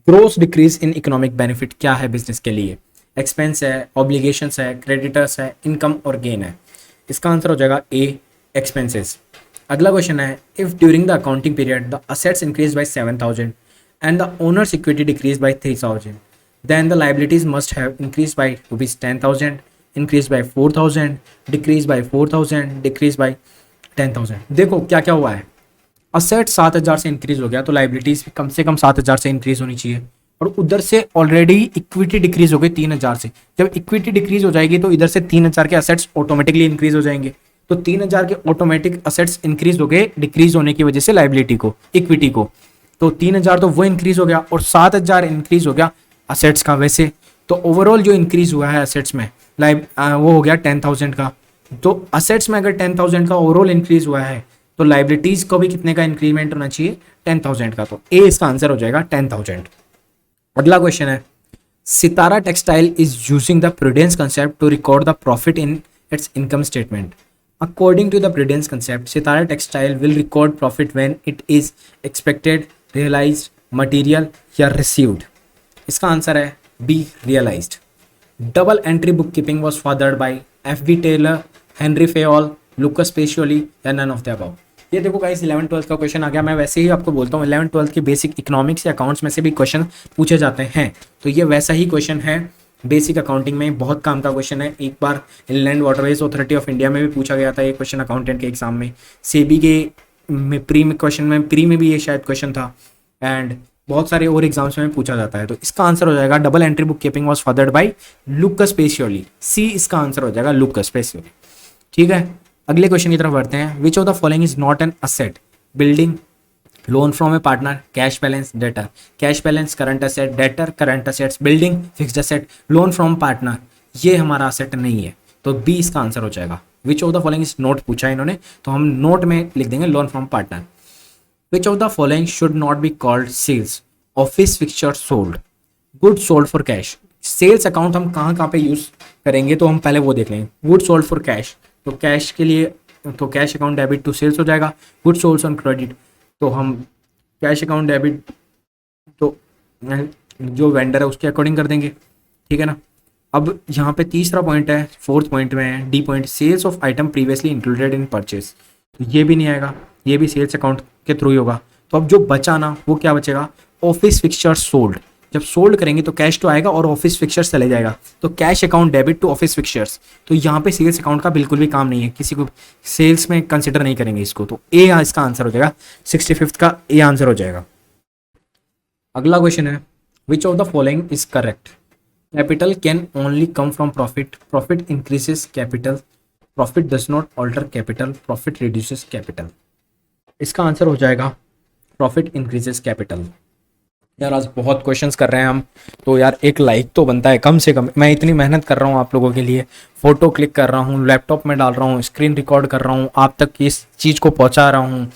Gross decrease in economic benefit क्या है बिजनेस के लिए? एक्सपेंस है, ऑब्लिगेशंस है, क्रेडिटर्स है, इनकम और गेन है। इसका आंसर हो जाएगा ए, एक्सपेंसेस। अगला क्वेश्चन है if during the accounting period the assets increase by 7,000 and the owner's equity decreased by 3,000, then the liabilities must have increased by rupees 10,000, increased by 4,000, decreased by 4,000, decreased by 10,000। देखो क्या क्या हुआ है, असेट 7,000 से इंक्रीज हो गया तो लाइबिलिटीज भी कम से कम 7,000 से इंक्रीज होनी चाहिए, और उधर से ऑलरेडी इक्विटी डिक्रीज हो गई 3,000 से। जब इक्विटी डिक्रीज हो जाएगी तो इधर से 3,000 के असेट्स ऑटोमेटिकली इंक्रीज हो जाएंगे, तो 3,000 के ऑटोमेटिक असेट्स इंक्रीज हो गए डिक्रीज होने की वजह से लाइबिलिटी को, इक्विटी को। तो 3,000 तो वो इंक्रीज हो गया और 7,000 इंक्रीज हो गया असेट्स का वैसे। तो ओवरऑल जो इंक्रीज हुआ है असेट्स में वो हो गया 10,000 का। तो असेट्स में अगर 10,000 का ओवरऑल इंक्रीज हुआ है तो लाइबिलिटीज को भी कितने का इंक्रीमेंट होना चाहिए? 10,000 का। तो ए इसका आंसर हो जाएगा 10,000। अगला क्वेश्चन है Sitara textile is using the prudence concept to record the profit in its income statement. According to the prudence concept, Sitara Textile will record profit when it is expected, realized, material या received। इसका आंसर है B, realized। Double entry book keeping was fathered by F.B. Taylor, Henry Fayol, Lucas Pacioli या नन ऑफ द अबव। ये देखो गाइस 11th-12th का क्वेश्चन आ गया। मैं वैसे ही आपको बोलता हूँ 11th-12th के बेसिक इकोनॉमिक्स या अकाउंट्स में से भी क्वेश्चन पूछे जाते हैं, तो ये वैसा ही क्वेश्चन है। बेसिक अकाउंटिंग में बहुत काम का क्वेश्चन है। एक बार inland waterways authority of India में भी पूछा गया था ये क्वेश्चन अकाउंटेंट के एग्जाम में। सेबी के में प्री में भी ये शायद क्वेश्चन था, एंड बहुत सारे और एग्जाम्स में पूछा जाता है। तो इसका आंसर हो जाएगा double entry book keeping was fathered by Lucas Pacioli. C इसका आंसर हो जाएगा लुकस पेशियोली। ठीक है, अगले क्वेश्चन की तरफ बढ़ते हैं। Which of the following is not an asset? Building, loan from A partner, cash balance, debtor. Cash balance current asset, debtor current assets, building fixed asset, loan from partner ये हमारा असेट नहीं है, तो बी इसका आंसर हो जाएगा। Which of the following is not पूछा है इन्होंने, तो हम नोट में लिख देंगे loan from partner. Which of the following should not be called sales? Office fixture sold, good sold for cash. Sales account हम कहाँ पे यूज करेंगे तो हम पहले वो देख लेंगे। गुड सोल्ड फॉर कैश, तो कैश के लिए तो cash account debit to sales हो जाएगा। गुड सोल्ड ऑन क्रेडिट, तो हम कैश अकाउंट डेबिट तो जो वेंडर है उसके अकॉर्डिंग कर देंगे। ठीक है ना। अब यहाँ पे तीसरा पॉइंट है, फोर्थ पॉइंट में है D point, sales of item previously included in purchase, तो ये भी नहीं आएगा, ये भी सेल्स अकाउंट के थ्रू ही होगा। तो अब जो बचा ना वो क्या बचेगा? Office fixture sold. जब सोल्ड करेंगे तो कैश तो आएगा और ऑफिस फिक्सचर्स चले जाएगा, तो cash account debit to office fixtures. तो यहाँ पे सेल्स अकाउंट का बिल्कुल भी काम नहीं है, किसी को सेल्स में कंसिडर नहीं करेंगे इसको, तो ए इसका आंसर हो जाएगा। 65th का ए आंसर हो जाएगा। अगला क्वेश्चन है which of the following is correct? Capital can only come from profit, profit increases capital, profit does not alter capital, profit reduces capital. इसका आंसर हो जाएगा प्रॉफिट इंक्रीजेस कैपिटल। यार आज बहुत क्वेश्चंस कर रहे हैं हम, तो यार एक लाइक तो बनता है कम से कम। मैं इतनी मेहनत कर रहा हूँ आप लोगों के लिए, फोटो क्लिक कर रहा हूँ, लैपटॉप में डाल रहा हूँ, स्क्रीन रिकॉर्ड कर रहा हूँ, आप तक इस चीज़ को पहुँचा रहा हूँ,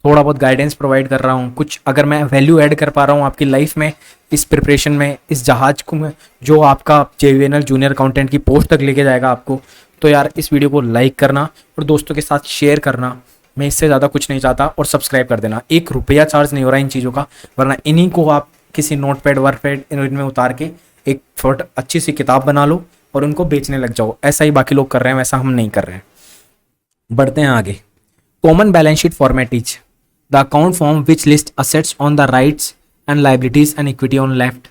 थोड़ा बहुत गाइडेंस प्रोवाइड कर रहा हूँ। कुछ अगर मैं वैल्यू ऐड कर पा रहा हूँ आपकी लाइफ में, इस प्रिपरेशन में, इस जहाज को में जो आपका JVNL जूनियर अकाउंटेंट की पोस्ट तक लेके जाएगा आपको, तो यार इस वीडियो को लाइक करना और दोस्तों के साथ शेयर करना। मैं इससे ज़्यादा कुछ नहीं चाहता, और सब्सक्राइब कर देना। 1 रुपया चार्ज नहीं हो रहा इन चीज़ों का, वरना इन्हीं को आप किसी नोटपैड वर्कपैड इनमें उतार के एक फोटो अच्छी सी किताब बना लो और उनको बेचने लग जाओ। ऐसा ही बाकी लोग कर रहे हैं, वैसा हम नहीं कर रहे हैं। बढ़ते हैं आगे। Common balance sheet format is the account form which list assets on the rights and liabilities and equity on left.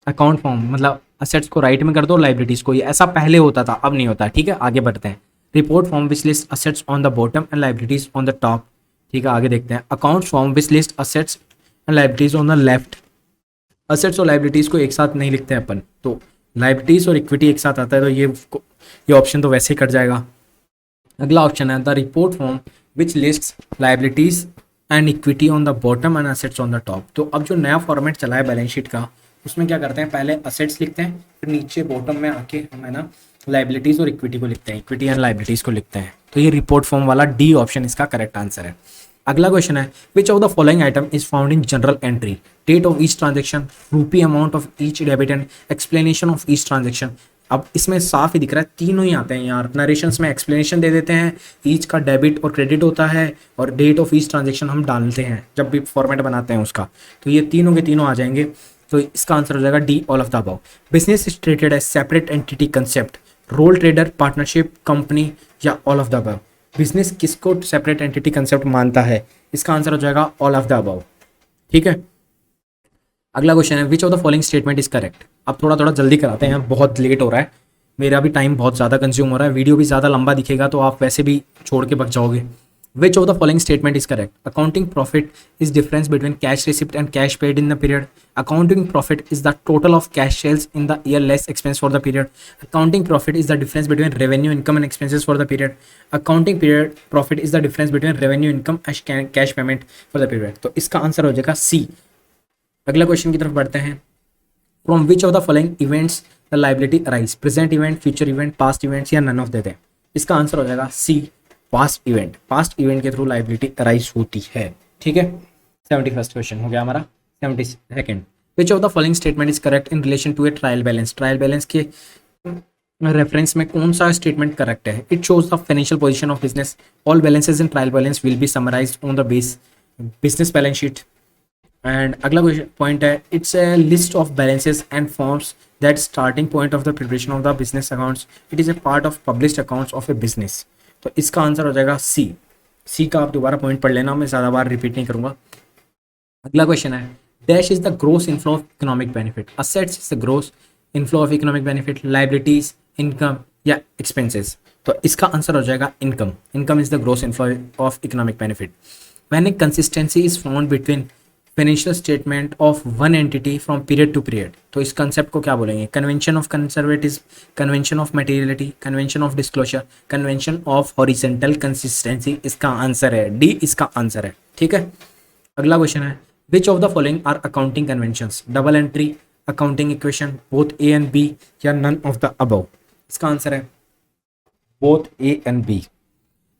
Account form मतलब असेट्स को राइट में कर दो, लाइबिलिटीज को, ये ऐसा पहले होता था, अब नहीं होता। ठीक है, आगे बढ़ते हैं। Report form which list assets on the bottom and liabilities on the top. ठीक है, आगे देखते हैं। Account form which list assets and liabilities on the left. Assets और लाइबिलिटीज को एक साथ नहीं लिखते हैं अपन, तो लाइबिलिटीज और इक्विटी एक साथ आता है, तो ये ऑप्शन तो वैसे ही कट जाएगा। अगला ऑप्शन है the report form which lists liabilities and equity on the bottom and assets on the top. तो अब जो नया फॉर्मेट चला है बैलेंस शीट का, उसमें क्या करते हैं, पहले असेट्स लिखते हैं, फिर नीचे बॉटम में आके हम है ना लाइबिलिटीज और इक्विटी को लिखते हैं, इक्विटी एंड लाइबिलिटीज को लिखते हैं। तो ये रिपोर्ट फॉर्म वाला डी ऑप्शन इसका करेक्ट आंसर है। अगला क्वेश्चन है which of the following item is found in journal entry, date of each transaction, rupee amount of each debit and explanation of each transaction. अब इसमें साफ ही दिख रहा है, तीनों ही आते हैं यार। नरेशंस में एक्सप्लेनेशन दे देते हैं, ईच का डेबिट और क्रेडिट होता है, और डेट ऑफ ईच ट्रांजेक्शन हम डालते हैं जब भी फॉर्मेट बनाते हैं उसका। तो ये तीनों के तीनों आ जाएंगे। तो इसका आंसर हो जाएगा D, all of the above. Business is treated as separate entity concept, sole trader, partnership, company, या all of the above. Business किसको सेपरेट एंटिटी कंसेप्ट मानता है? इसका आंसर हो जाएगा ऑल ऑफ द अबव। ठीक है। अगला क्वेश्चन है which of the following statement is correct. अब थोड़ा थोड़ा जल्दी कराते हैं, बहुत लेट हो रहा है, मेरा भी टाइम बहुत ज़्यादा कंज्यूम हो रहा है, वीडियो भी ज़्यादा लंबा दिखेगा तो आप वैसे भी छोड़ के बच जाओगे। Which of the following statement is correct? Accounting profit is difference between cash receipt and cash paid in the period. Accounting profit is the total of cash sales in the year less expense for the period. Accounting profit is the difference between revenue income and expenses for the period. Accounting period profit is the difference between revenue income and cash payment for the period. तो इसका आंसर हो जाएगा सी। अगला क्वेश्चन की तरफ बढ़ते हैं। From which of the following events the liability arise? Present event, future event, past events, या नन ऑफ देते हैं। इसका आंसर हो जाएगा सी, पास्ट इवेंट। पास्ट इवेंट के थ्रू लाइबिलिटी अराइज होती है। ठीक है। 71st क्वेश्चन हो गया हमारा। 72nd, which of the following statement is correct in relation to a trial balance? Trial balance के रेफरेंस में कौन सा स्टेटमेंट करेक्ट है? It shows the financial position of business, all balances in trial balance will be summarised on the base business balance sheet. And अगला पॉइंट है it's a list of balances and forms that starting point of the preparation of the business accounts, it is a part of published accounts of a business. तो इसका आंसर हो जाएगा सी। सी का आप दोबारा पॉइंट पढ़ लेना, मैं ज़्यादा बार रिपीट नहीं करूंगा। अगला क्वेश्चन है dash is the gross inflow of economic benefit? Assets is the gross inflow of economic benefit, liabilities, income, या एक्सपेंसेस। तो इसका आंसर हो जाएगा income. Income is the gross inflow of economic benefit. When a consistency is found between financial statement of one entity from period to period, तो इस कंसेप्ट को क्या बोलेंगे? Convention of conservatism, convention of materiality, convention of disclosure, convention of horizontal consistency. इसका आंसर है डी, इसका आंसर है। ठीक है। अगला क्वेश्चन है which of the following are accounting conventions? Double entry, accounting equation, both A and B, या नन ऑफ द अबव। इसका आंसर है both A and B.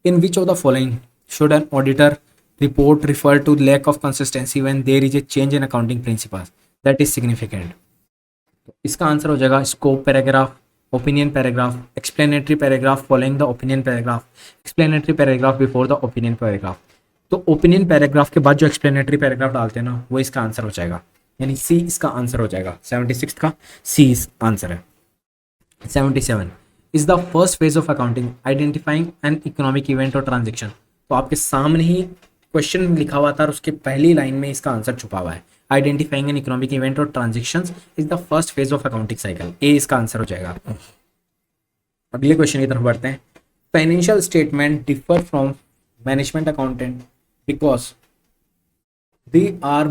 In which of the following should an auditor report refer to lack of consistency when there is a change in accounting principles that is significant? तो इसका आंसर हो जाएगा scope paragraph, opinion paragraph, explanatory paragraph following the opinion paragraph, explanatory paragraph before the opinion paragraph. तो ओपिनियन पैराग्राफ के बाद जो एक्सप्लेनेटरी पैराग्राफ डालते हैं ना, वो इसका आंसर हो जाएगा, यानी सी इसका आंसर हो जाएगा। 76 का सी इस आंसर है। 77 is the first phase of accounting identifying an economic event और ट्रांजेक्शन। तो आपके सामने ही क्वेश्चन लिखा हुआ था और उसके पहली लाइन में इसका आंसर छुपा हुआ है। आइडेंटिफाइंग एन इकोनॉमिक इवेंट और transactions is the first phase of accounting cycle. A इसका आंसर हो जाएगा। अगले क्वेश्चन की तरफ बढ़ते हैं। Financial statement differ from management accountant because they are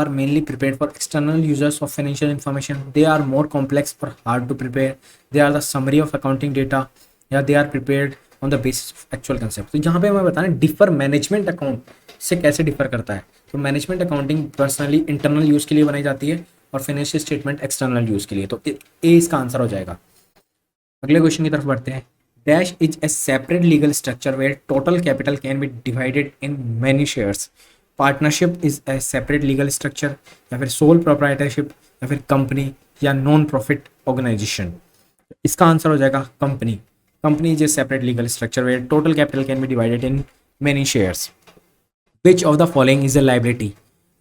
mainly prepared for external users of financial information, they are more complex or hard to prepare, they are the summary of accounting data, या they are prepared on the basis of actual concept। तो यहाँ पे मैं बता रहा डिफर मैनेजमेंट अकाउंट से कैसे डिफर करता है। तो management accounting personally internal use के लिए बनाई जाती है और फाइनेंशियल स्टेटमेंट एक्सटर्नल यूज के लिए। तो ए इसका आंसर हो जाएगा। अगले क्वेश्चन की तरफ बढ़ते हैं। Dash is a separate legal structure where total capital can be divided in many shares. Partnership is a separate legal structure, या फिर सोल प्रोप्राइटरशिप, या फिर कंपनी, या नॉन प्रॉफिट ऑर्गेनाइजेशन। इसका आंसर हो जाएगा company. Company is a separate legal structure where total capital can be divided in many shares. Which of the following is a liability?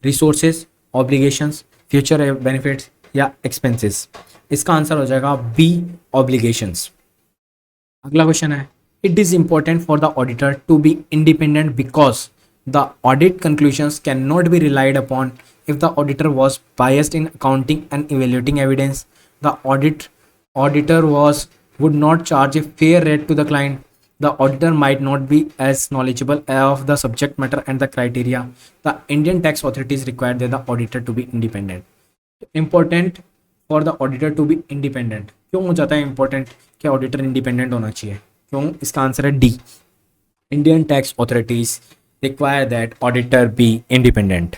Resources, obligations, future benefits, या एक्सपेंसेस। इसका आंसर हो जाएगा बी, ऑब्लिगेशंस। अगला क्वेश्चन है it is important for the auditor to be independent because the audit conclusions cannot be relied upon if the auditor was biased in accounting and evaluating evidence. The auditor would not charge a fair rate to the client. The auditor might not be as knowledgeable of the subject matter and the criteria. The Indian tax authorities require that the auditor to be independent. Important for the auditor to be independent. क्यों हो जाता है important कि auditor independent होना चाहिए? क्यों? इसका आंसर है D. Indian tax authorities require that auditor be independent.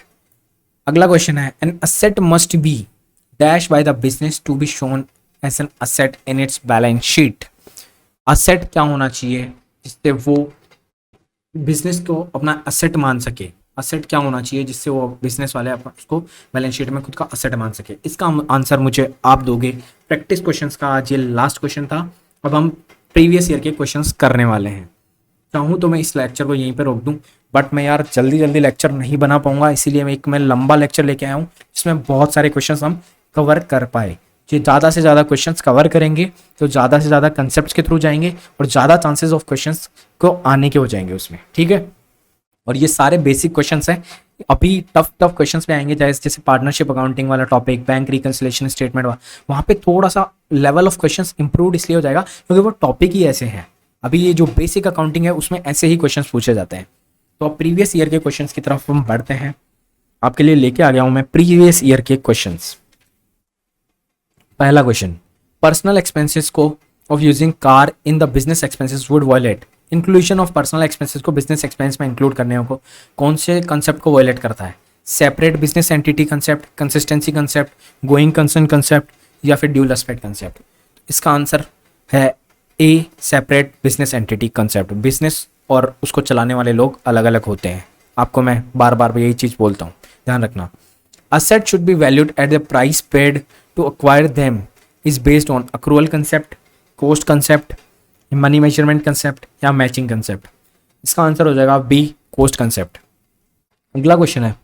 अगला क्वेश्चन है an asset must be dash by the business to be shown as an asset in its balance sheet. asset क्या होना चाहिए जिससे वो बिजनेस को अपना असेट मान सके। असेट क्या होना चाहिए जिससे वो बिजनेस वाले उसको बैलेंस शीट में खुद का असेट मान सके। इसका आंसर मुझे आप दोगे। प्रैक्टिस क्वेश्चंस का आज ये लास्ट क्वेश्चन था। अब हम प्रीवियस ईयर के क्वेश्चंस करने वाले हैं। चाहूँ तो मैं इस लेक्चर को यहीं पे रोक दूं, बट मैं यार जल्दी जल्दी लेक्चर नहीं बना पाऊंगा, इसीलिए मैं लंबा लेक्चर लेके आया हूँ जिसमें बहुत सारे क्वेश्चंस हम कवर कर पाए। जो ज़्यादा से ज़्यादा क्वेश्चंस कवर करेंगे तो ज़्यादा से ज़्यादा कंसेप्ट के थ्रू जाएंगे और ज़्यादा चांसेस ऑफ क्वेश्चंस को आने के हो जाएंगे उसमें, ठीक है। और ये सारे बेसिक क्वेश्चंस हैं। अभी टफ टफ क्वेश्चंस पे आएंगे, जैसे पार्टनरशिप अकाउंटिंग वाला टॉपिक, बैंक रिकंसिलेशन स्टेटमेंट वहाँ पे थोड़ा सा लेवल ऑफ क्वेश्चंस इंप्रूव इसलिए हो जाएगा क्योंकि वो टॉपिक ही ऐसे हैं। अभी ये जो बेसिक अकाउंटिंग है उसमें ऐसे ही क्वेश्चंस पूछे जाते हैं। तो अब प्रीवियस ईयर के क्वेश्चंस की तरफ हम बढ़ते हैं। आपके लिए लेके आ गया हूं मैं प्रीवियस ईयर के क्वेश्चंस। पहला क्वेश्चन, पर्सनल एक्सपेंसेस को of using car in the business expenses would violate. Inclusion of personal expenses को बिजनेस एक्सपेंस में इंक्लूड करने को कौन से कंसेप्ट को वायलेट करता है? Separate business entity concept, consistency concept, going concern concept या फिर ड्यूल एस्पेक्ट कंसेप्ट। इसका आंसर है A, separate business entity concept. Business और उसको चलाने वाले लोग अलग अलग होते हैं। आपको मैं बार बार यही चीज़ बोलता हूँ, ध्यान रखना। Asset should be valued at the price paid to acquire them is based on accrual concept, cost concept, money measurement concept या matching concept। इसका आंसर हो जाएगा बी, cost concept। अगला क्वेश्चन है,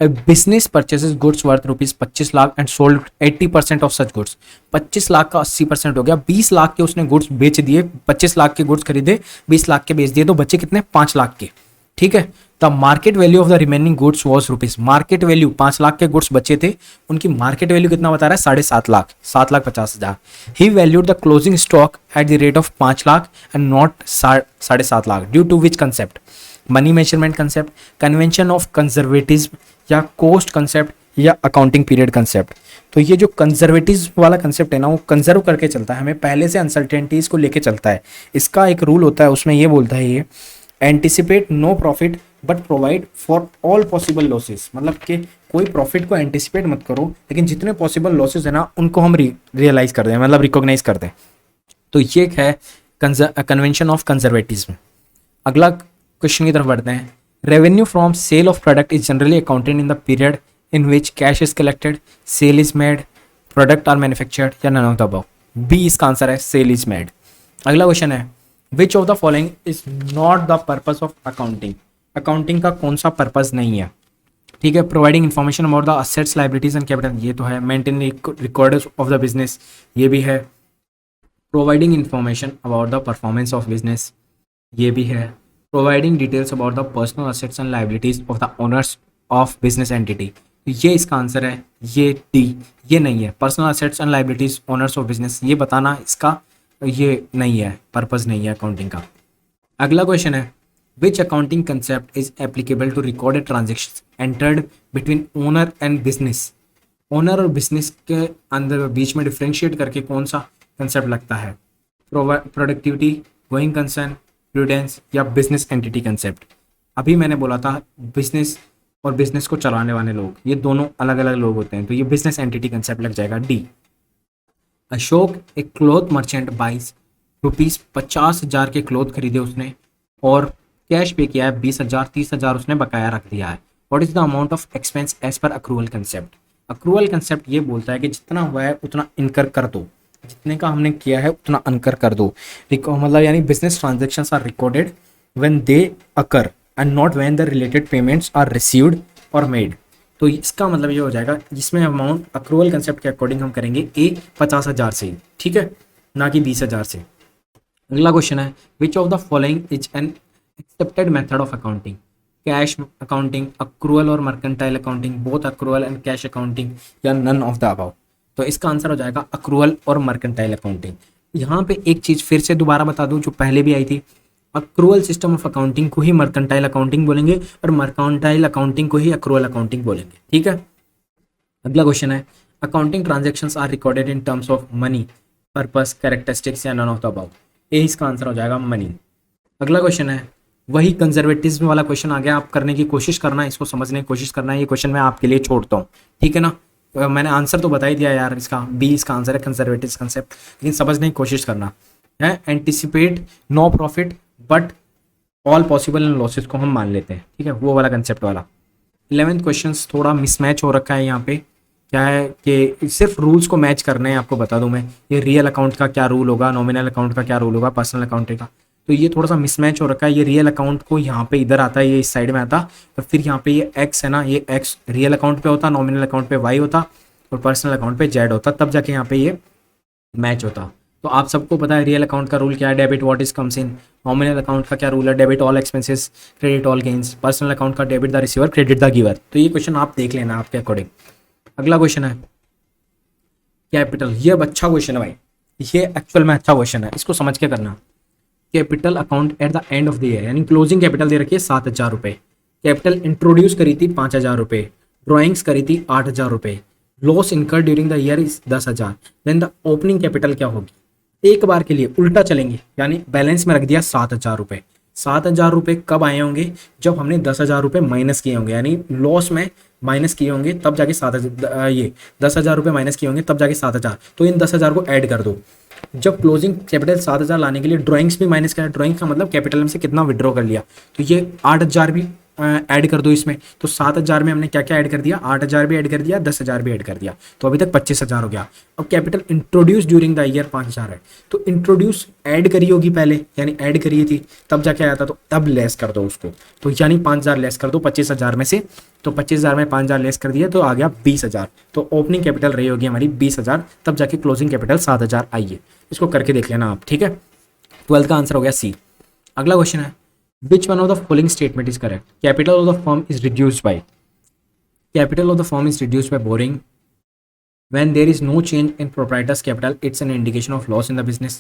A business purchases goods worth rupees 25 lakh and sold 80% of such goods। 25 lakh का 80% हो गया, 20 लाख के उसने गुड्स बेच दिए, 25 लाख के गुड्स खरीदे, 20 लाख के बेच दिए, तो बचे कितने? 5 लाख के, ठीक है। The market value of the remaining goods was rupees. Market value 5 lakh के गुड्स बचे थे, उनकी मार्केट वैल्यू कितना बता रहा है? 7.5 lakh, 7,50,000। He valued the closing stock at the rate of 5 lakh and not 7.5 lakh due to which concept? Money measurement concept, convention of conservatism या कोस्ट कंसेप्ट या अकाउंटिंग पीरियड कंसेप्ट। तो ये जो कंजर्वेटिज्म वाला कंसेप्ट है ना, वो कंजर्व करके चलता है, हमें पहले से अनसर्टेनिटीज को लेके चलता है। इसका एक रूल होता है, उसमें ये बोलता है ये anticipate no profit but provide for all possible losses. मतलब कि कोई प्रॉफिट को एंटिसिपेट मत करो, लेकिन जितने पॉसिबल लॉसेस है ना उनको हम रियलाइज कर दें, मतलब रिकॉग्नाइज कर दें। तो ये है कन्वेंशन ऑफ कंजर्वेटिज्म। अगला क्वेश्चन की तरफ बढ़ते हैं। Revenue from sale of product is generally accounted in the period in which cash is collected, sale is made, product are manufactured या none of the above. B इसका आंसर है, सेल इज मेड। अगला क्वेश्चन है, which of the following is not the purpose of accounting. Accounting का कौन सा पर्पस नहीं है? ठीक है, providing information about the assets, liabilities and capital, ये तो है। Maintain records of the business, ये भी है। Providing information about the performance of business, ये भी है। Providing details about the personal assets and liabilities of the owners of business entity, तो ये इसका आंसर है, ये डी, ये नहीं है। Personal assets and liabilities owners of business, ये बताना इसका ये नहीं है, पर्पस नहीं है अकाउंटिंग का। अगला क्वेश्चन है, which accounting concept is applicable to recorded transaction entered between owner and business. Owner और बिजनेस के अंदर बीच में डिफ्रेंशिएट करके कौन सा कंसेप्ट लगता है? प्रोडक्टिविटी, गोइंग कंसर्न, प्रूडेंस या बिजनेस एंटिटी कंसेप्ट। अभी मैंने बोला था बिजनेस और बिजनेस को चलाने वाले लोग, ये दोनों अलग अलग लोग होते हैं, तो ये बिजनेस एंटिटी कंसेप्ट लग जाएगा, डी। अशोक एक क्लॉथ मर्चेंट बाइस रुपीज 50,000 के क्लॉथ खरीदे उसने और कैश पे किया है 20,000, 30,000 उसने बकाया रख दिया है। What is the amount of expense as per accrual concept. Accrual concept ये बोलता है कि जितना हुआ है उतना इनकर कर दो, जितने का हमने किया है उतना अनकर कर दो। मतलब यानी business transactions are recorded when they occur and not when the related payments are received और मेड। तो इसका मतलब ये हो जाएगा, जिसमें अमाउंट अक्रूवल कंसेप्ट के अकॉर्डिंग हम करेंगे ए 50,000 से, ठीक है, ना कि 20,000 से। अगला क्वेश्चन है, which of the following is an accepted method of accounting. Cash accounting, accrual और mercantile accounting, both accrual and cash accounting या नन ऑफ द अबव। तो इसका आंसर हो जाएगा अक्रूवल और मर्केंटाइल अकाउंटिंग। यहाँ पे एक चीज़ फिर से दोबारा बता दूँ जो पहले भी आई थी, अक्रूवल सिस्टम ऑफ अकाउंटिंग को ही मर्केंटाइल अकाउंटिंग बोलेंगे और मर्केंटाइल अकाउंटिंग को ही अक्रूवल अकाउंटिंग बोलेंगे, ठीक है। अगला क्वेश्चन है, accounting transactions are recorded in terms of money, purpose, characteristics या none of the above. A इसका आंसर हो जाएगा मनी। अगला क्वेश्चन है, वही कंजर्वेटिज्म वाला क्वेश्चन आ गया, आप करने की कोशिश करना है, इसको समझने की कोशिश करना है। ये क्वेश्चन मैं आपके लिए छोड़ता हूँ, ठीक है ना। मैंने आंसर तो बता ही दिया यार, इसका बी इसका आंसर है, कंजर्वेटिव कंसेप्ट, लेकिन समझने की कोशिश करना है। Anticipate no profit but all possible losses को हम मान लेते हैं, ठीक है, वो वाला कंसेप्ट वाला। 11th क्वेश्चन थोड़ा मिसमैच हो रखा है यहाँ पे। क्या है कि सिर्फ रूल्स को मैच करना है, आपको बता दूं मैं, ये रियल अकाउंट का क्या रूल होगा, नॉमिनल अकाउंट का क्या रूल होगा, पर्सनल अकाउंट का। तो ये थोड़ा सा मिसमैच हो रखा है। ये रियल अकाउंट को यहाँ पे इधर आता है, ये इस साइड में आता, और फिर यहाँ पे ये एक्स है ना, ये एक्स रियल अकाउंट पे होता, नॉमिनल अकाउंट पे वाई होता, और पर्सनल अकाउंट पे जेड होता, तब जाके यहाँ पे ये मैच होता। तो आप सबको पता है रियल अकाउंट का रूल क्या है, debit what is comes in. Nominal account का क्या रूल है, debit all expenses credit all gains. Personal account का debit the receiver credit the giver. तो ये क्वेश्चन आप देख लेना आपके अकॉर्डिंग। अगला क्वेश्चन है कैपिटल। ये अब अच्छा क्वेश्चन है भाई, ये एक्चुअल में अच्छा क्वेश्चन है, इसको समझ के करना। Capital account at the end of the year, यानी क्लोजिंग कैपिटल दे रखी है 7,000 रुपये। कैपिटल इंट्रोड्यूस करी थी 5,000 रुपये, ड्रॉइंग्स करी थी 8,000 रुपये, loss incur during the year is 10,000। Then the opening capital क्या होगी, एक बार के लिए उल्टा चलेंगे, यानी बैलेंस में रख दिया 7,000 रुपये। 7,000 रुपये कब आए होंगे, जब हमने 10,000 रुपये माइनस किए होंगे, यानी लॉस में माइनस किए होंगे, तब जाके 7,000, ये 10,000 रुपये माइनस किए होंगे, तब जाके 7,000। तो इन 10,000 को ऐड कर दो। जब क्लोजिंग कैपिटल 7,000 लाने के लिए ड्राइंग्स भी माइनस करा, ड्राइंग का मतलब कैपिटल में से कितना विड्रॉ कर लिया, तो ये 8,000 भी ऐड कर दो इसमें। तो 7,000 में हमने क्या क्या ऐड कर दिया, 8,000 भी ऐड कर दिया, 10,000 भी ऐड कर दिया, तो अभी तक 25,000 हो गया। अब capital introduce during the year 5,000 है, तो इंट्रोड्यूस ऐड करी होगी पहले, यानी ऐड करी थी, तब जाके आया था, तो तब लेस कर दो उसको। तो यानी 5,000 लेस कर दो 25,000 में से, तो 25,000 में 5,000 लेस कर दिया, तो आ गया 20,000। तो ओपनिंग कैपिटल रही होगी हमारी 20,000, तब जाके क्लोजिंग कैपिटल 7,000 आई है। इसको करके देख लेना आप, ठीक है। 12th का आंसर हो गया सी। अगला क्वेश्चन है which one of the following statement is correct? Capital of the firm is reduced by, capital of the firm is reduced by borrowing. When there is no change in proprietor's capital, it's an indication of loss in the business.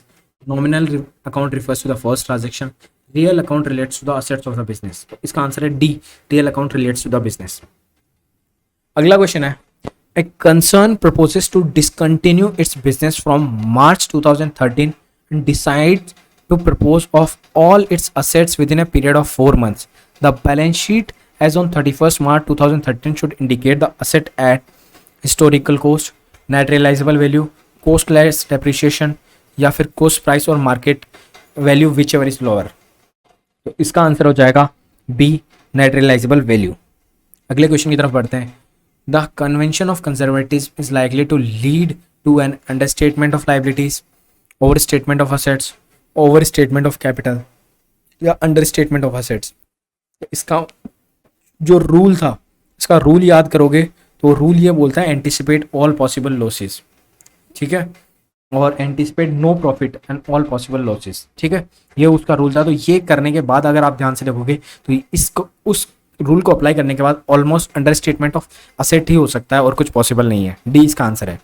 Nominal account refers to the first transaction. Real account relates to the assets of the business. तो इसका आंसर है D, real account relates to the business. अगला क्वेश्चन है a concern proposes to discontinue its business from March 2013 and decides to propose of all its assets within a period of 4 months. The balance sheet as on 31st March 2013 should indicate the asset at historical cost, net realizable value, cost less depreciation, या फिर cost price और market value whichever is lower. तो इसका आंसर हो जाएगा बी, net realizable value. अगले क्वेश्चन की तरफ बढ़ते हैं। The convention of conservatism is likely to lead to an understatement of liabilities, overstatement of assets, over statement of capital या अंडर स्टेटमेंट ऑफ असेट्स। इसका जो रूल था, इसका रूल याद करोगे तो रूल ये बोलता है एंटिसिपेट ऑल पॉसिबल लॉसेस, ठीक है, और anticipate no profit and all possible losses, ठीक है, ये उसका रूल था। तो ये करने के बाद अगर आप ध्यान से देखोगे तो इसको, उस रूल को अप्लाई करने के बाद almost under statement of asset ही हो सकता है और कुछ पॉसिबल नहीं है। डी इसका आंसर है।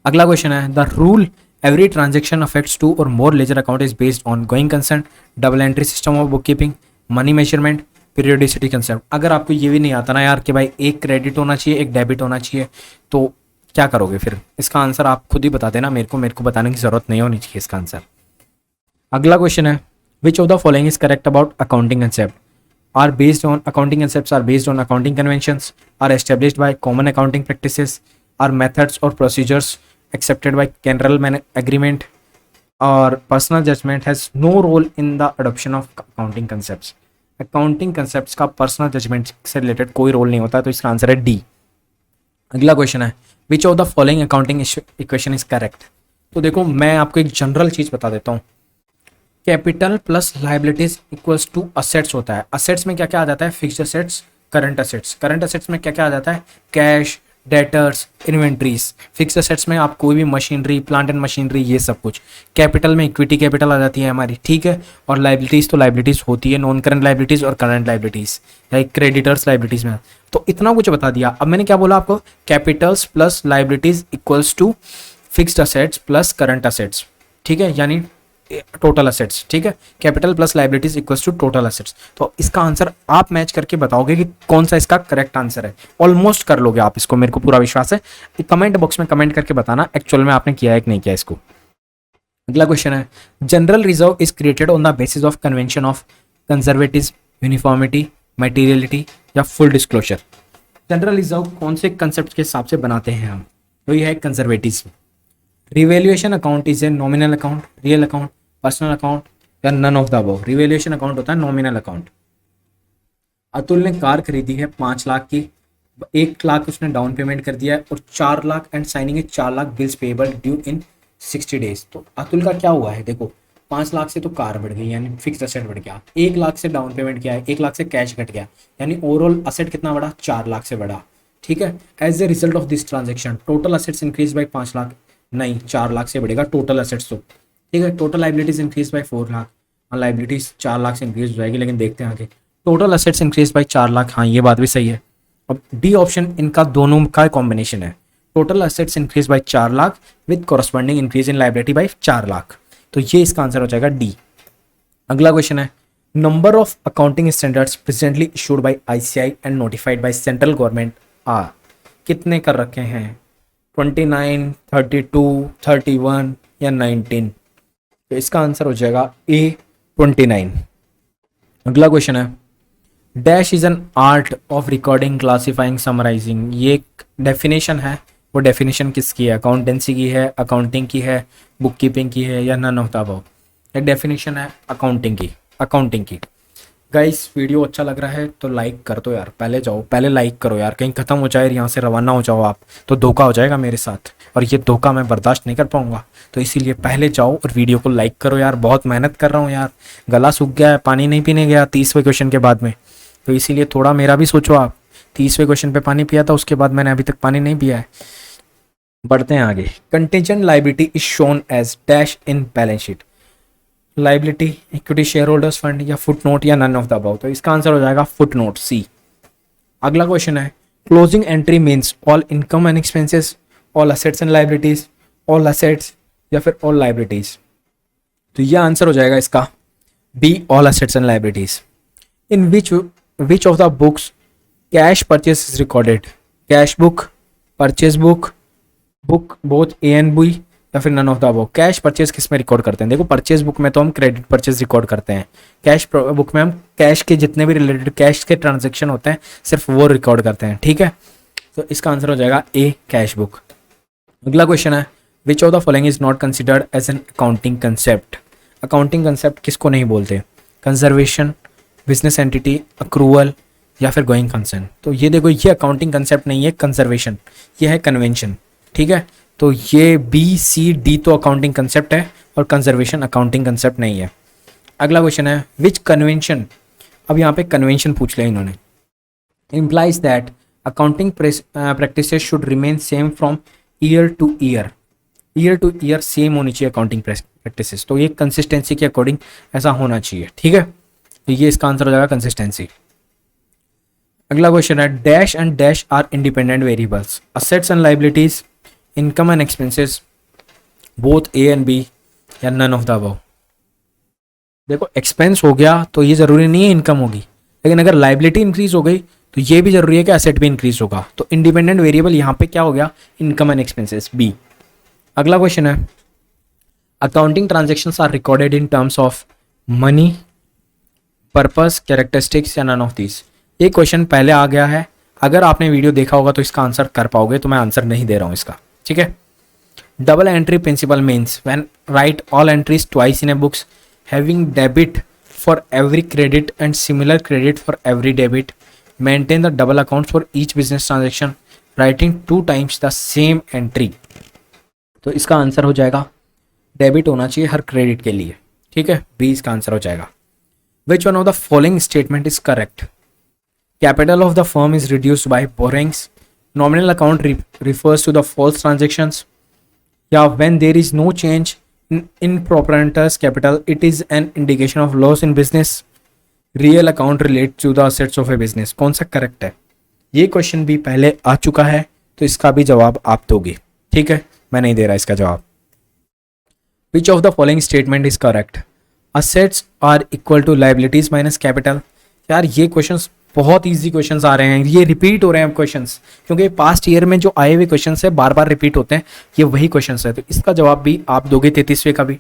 अगला क्वेश्चन है the rule every transaction affects two or more ledger account is based on going concern, double entry system of bookkeeping, money measurement, periodicity concept. अगर आपको ये भी नहीं आता ना यार कि भाई एक क्रेडिट होना चाहिए एक डेबिट होना चाहिए, तो क्या करोगे फिर? इसका आंसर आप खुद ही बता देना, मेरे को बताने की जरूरत नहीं होनी चाहिए इसका आंसर। अगला क्वेश्चन है which of the following is correct about accounting concept? Are based on accounting concepts, are based on accounting conventions, are established by common accounting practices, are methods और procedures accepted by general agreement, or personal judgment has no role in the adoption of accounting concepts. Accounting concepts का personal judgment से related कोई रोल नहीं होता, तो इसका आंसर है डी। अगला क्वेश्चन है which of the following accounting equation is correct? तो देखो मैं आपको एक जनरल चीज बता देता हूँ, capital plus liabilities equals to assets होता है। असेट्स में क्या क्या आ जाता है? Fixed assets, current assets. Current assets में क्या क्या आ जाता है? Cash, debtors, inventories. Fixed assets में आप कोई भी मशीनरी, प्लांट एंड मशीनरी, ये सब कुछ। कैपिटल में इक्विटी कैपिटल आ जाती है हमारी, ठीक है। और लाइबिलिटीज तो लाइबिलिटीज होती है, नॉन करंट लाइबिलिटीज और current liabilities, like creditors liabilities में। तो इतना कुछ बता दिया। अब मैंने क्या बोला आपको? Capitals plus liabilities equals to fixed assets plus current assets, ठीक है, यानी टोटल असेट्स, ठीक है। Capital plus liabilities equals to total assets. तो इसका आंसर आप मैच करके बताओगे कि कौन सा इसका करेक्ट आंसर है। ऑलमोस्ट कर लोगे आप इसको, मेरे को पूरा विश्वास है। कमेंट बॉक्स में कमेंट करके बताना एक्चुअल में आपने किया है कि नहीं किया इसको। अगला क्वेश्चन है general reserve is created on the basis of convention of conservatism, uniformity, materiality या फुल डिस्क्लोजर। जनरल रिजर्व कौन से कंसेप्ट के हिसाब से बनाते हैं हम? तो ये है conservatism. Revaluation account is a nominal account, real account, personal account, या none of the above. Revaluation account होता है नॉमिनल अकाउंट। अतुल ने कार खरीदी है 5 लाख की, 1 लाख उसने डाउन पेमेंट कर दिया है और 4 लाख एंड साइनिंग है 4 लाख बिल्स पेएबल ड्यू इन 60 डेज। तो अतुल का क्या हुआ है, देखो 5 लाख से तो कार बढ़ गई यानी फिक्स असेट बढ़ गया, 1 लाख से डाउन पेमेंट किया है, 1 लाख से कैश घट गया, यानी ओवरऑल असेट कितना बढ़ा, 4 लाख से बढ़ा। ठीक है, as a result of this transaction total assets increase by 5 lakh, नहीं 4 लाख से बढ़ेगा टोटल असेट्स तो। ठीक है, total liabilities increase by 4 lakh, हाँ लाइबिलिटीज 4 लाख से इंक्रीज हो जाएगी, लेकिन देखते हैं आगे। Total assets increase by 4 lakh, हाँ ये बात भी सही है। अब डी ऑप्शन इनका दोनों का कॉम्बिनेशन है, total assets increase by 4 lakh with corresponding increase in liability by 4 lakh, तो ये इसका आंसर हो जाएगा डी। अगला क्वेश्चन है, number of accounting standards presently issued by ICI and notified by central government are, कितने कर रखे हैं, 29, 32, 31 या 19, तो इसका आंसर हो जाएगा ए 29। अगला क्वेश्चन है, dash is an art of recording classifying summarising, ये एक डेफिनेशन है, वो डेफिनेशन किसकी है, अकाउंटेंसी की है, अकाउंटिंग की है, बुक कीपिंग की है या नन ऑफ द अबव। ये डेफिनेशन है अकाउंटिंग की। गाइस वीडियो अच्छा लग रहा है तो लाइक कर दो यार, पहले लाइक करो यार, कहीं ख़त्म हो जाए यहाँ से रवाना हो जाओ आप तो धोखा हो जाएगा मेरे साथ, और ये धोखा मैं बर्दाश्त नहीं कर पाऊंगा, तो इसीलिए पहले जाओ और वीडियो को लाइक करो यार। बहुत मेहनत कर रहा हूँ यार, गला सूख गया है, पानी नहीं पीने गया 30वें क्वेश्चन के बाद में, तो इसीलिए थोड़ा मेरा भी सोचो आप। 30वें क्वेश्चन पे पानी पिया था, उसके बाद मैंने अभी तक पानी नहीं पिया है। बढ़ते हैं आगे, contingent liability is shown as dash in balance sheet, liability equity share holders fund या फुट नोट या नन ऑफ द अबव, तो इसका आंसर हो जाएगा फुट नोट सी। अगला क्वेश्चन है, closing entry means all income and expenses, all assets and liabilities, all assets या फिर ऑल लाइबिलिटीज, तो यह आंसर हो जाएगा इसका B all assets and liabilities. In which of the books cash purchase is recorded, cash book, purchase book both A and B या फिर none of the above. Cash purchase किस में रिकॉर्ड करते हैं, देखो परचेज बुक में तो हम क्रेडिट परचेज रिकॉर्ड करते हैं, कैश बुक में हम कैश के जितने भी रिलेटेड कैश के ट्रांजेक्शन होते हैं सिर्फ वो रिकॉर्ड करते हैं। ठीक है, तो इसका आंसर हो जाएगा ए कैश बुक। अगला क्वेश्चन है, which of the following is not considered as an accounting concept, accounting concept किसको नहीं बोलते, कंजर्वेशन, बिजनेस एंटिटी, अक्रूवल या फिर गोइंग कंसर्न। तो ये देखो, ये अकाउंटिंग कंसेप्ट नहीं है कंजर्वेशन, ये है कन्वेंशन। ठीक है, तो ये बी सी डी तो अकाउंटिंग कंसेप्ट है और कंजर्वेशन अकाउंटिंग कंसेप्ट नहीं है। अगला क्वेश्चन है, विच कन्वेंशन, अब यहाँ पे कन्वेंशन पूछ लिया इन्होंने, implies that accounting practices should remain same from year to year same होनी चाहिए अकाउंटिंग प्रैक्टिसेस, तो ये कंसिस्टेंसी के अकॉर्डिंग ऐसा होना चाहिए। ठीक है, तो ये इसका आंसर हो जाएगा कंसिस्टेंसी। अगला क्वेश्चन है, dash and dash are independent variables, assets and liabilities, income and expenses, both A and B या नन ऑफ द अबव। देखो एक्सपेंस हो गया तो ये जरूरी नहीं है इनकम होगी, लेकिन अगर लाइबिलिटी इंक्रीज हो गई तो ये भी जरूरी है कि एसेट भी इंक्रीज होगा, तो इंडिपेंडेंट वेरिएबल यहाँ पे क्या हो गया, इनकम एंड एक्सपेंसेस बी। अगला क्वेश्चन है, accounting transactions are recorded in terms of money, purpose, characteristics या नन ऑफ दिस। ये क्वेश्चन पहले आ गया है, अगर आपने वीडियो देखा होगा तो इसका आंसर कर पाओगे, तो मैं आंसर नहीं दे रहा हूँ इसका। ठीक है, double entry principle means when write all entries twice in a books having debit for every credit and similar credit for every debit, maintain the double account for each business transaction, writing 2 times the same entry. तो इसका आंसर हो जाएगा डेबिट होना चाहिए हर क्रेडिट के लिए। ठीक है, बी इसका आंसर हो जाएगा। Which one of the following statement is correct, capital of the firm is reduced by borrowings, nominal account refers to the false transactions, yeah, when there is no change in proprietor's capital it is an indication of loss in business, real account relates to the assets of a business। कौन सा करेक्ट है, ये क्वेश्चन भी पहले आ चुका है तो इसका भी जवाब आप दोगे। ठीक है, मैं नहीं दे रहा इसका जवाब। विच of the following statement is correct, assets are equal to liabilities minus capital। यार ये क्वेश्चंस बहुत इजी क्वेश्चंस आ रहे हैं, ये रिपीट हो रहे हैं क्वेश्चंस, क्योंकि पास्ट ईयर में जो आए हुए क्वेश्चंस है बार बार रिपीट होते हैं, ये वही क्वेश्चंस है, तो इसका जवाब भी आप दोगे 33वें का भी,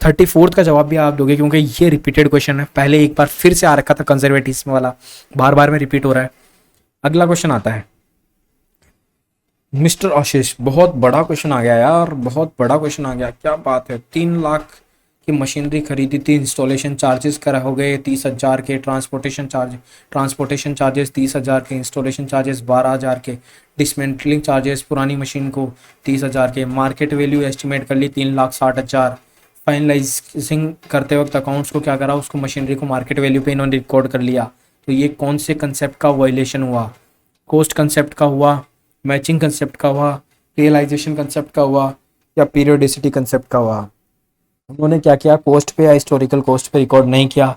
34th का जवाब भी आप दोगे, क्योंकि ये रिपीटेड क्वेश्चन है, पहले एक बार फिर से आ रखा था कंजर्वेटिज्म वाला, बार बार में रिपीट हो रहा है। अगला क्वेश्चन आता है, मिस्टर आशीष, बहुत बड़ा क्वेश्चन आ गया यार, बहुत बड़ा क्वेश्चन आ गया, क्या बात है, 3 लाख कि मशीनरी खरीदी थी, इंस्टॉलेशन चार्जेस करा हो गए 30,000 के, ट्रांसपोर्टेशन चार्जेस 30,000 के, इंस्टॉलेशन चार्जेस 12,000 के, डिसमेंटलिंग चार्जेस पुरानी मशीन को 30,000 के, मार्केट वैल्यू एस्टिमेट कर ली 3,60,000। फाइनलाइजिंग करते वक्त अकाउंट्स को क्या करा, उसको मशीनरी को मार्केट वैल्यू पे इन्होंने रिकॉर्ड कर लिया। तो ये कौन से कंसेप्ट का वायलेशन हुआ? कॉस्ट कंसेप्ट का हुआ, मैचिंग कंसेप्ट का हुआ, रियलाइजेशन कंसेप्ट का हुआ, या पीरियोडिसिटी कंसेप्ट का हुआ? उन्होंने क्या किया, कॉस्ट पे या हिस्टोरिकल कॉस्ट पे रिकॉर्ड नहीं किया।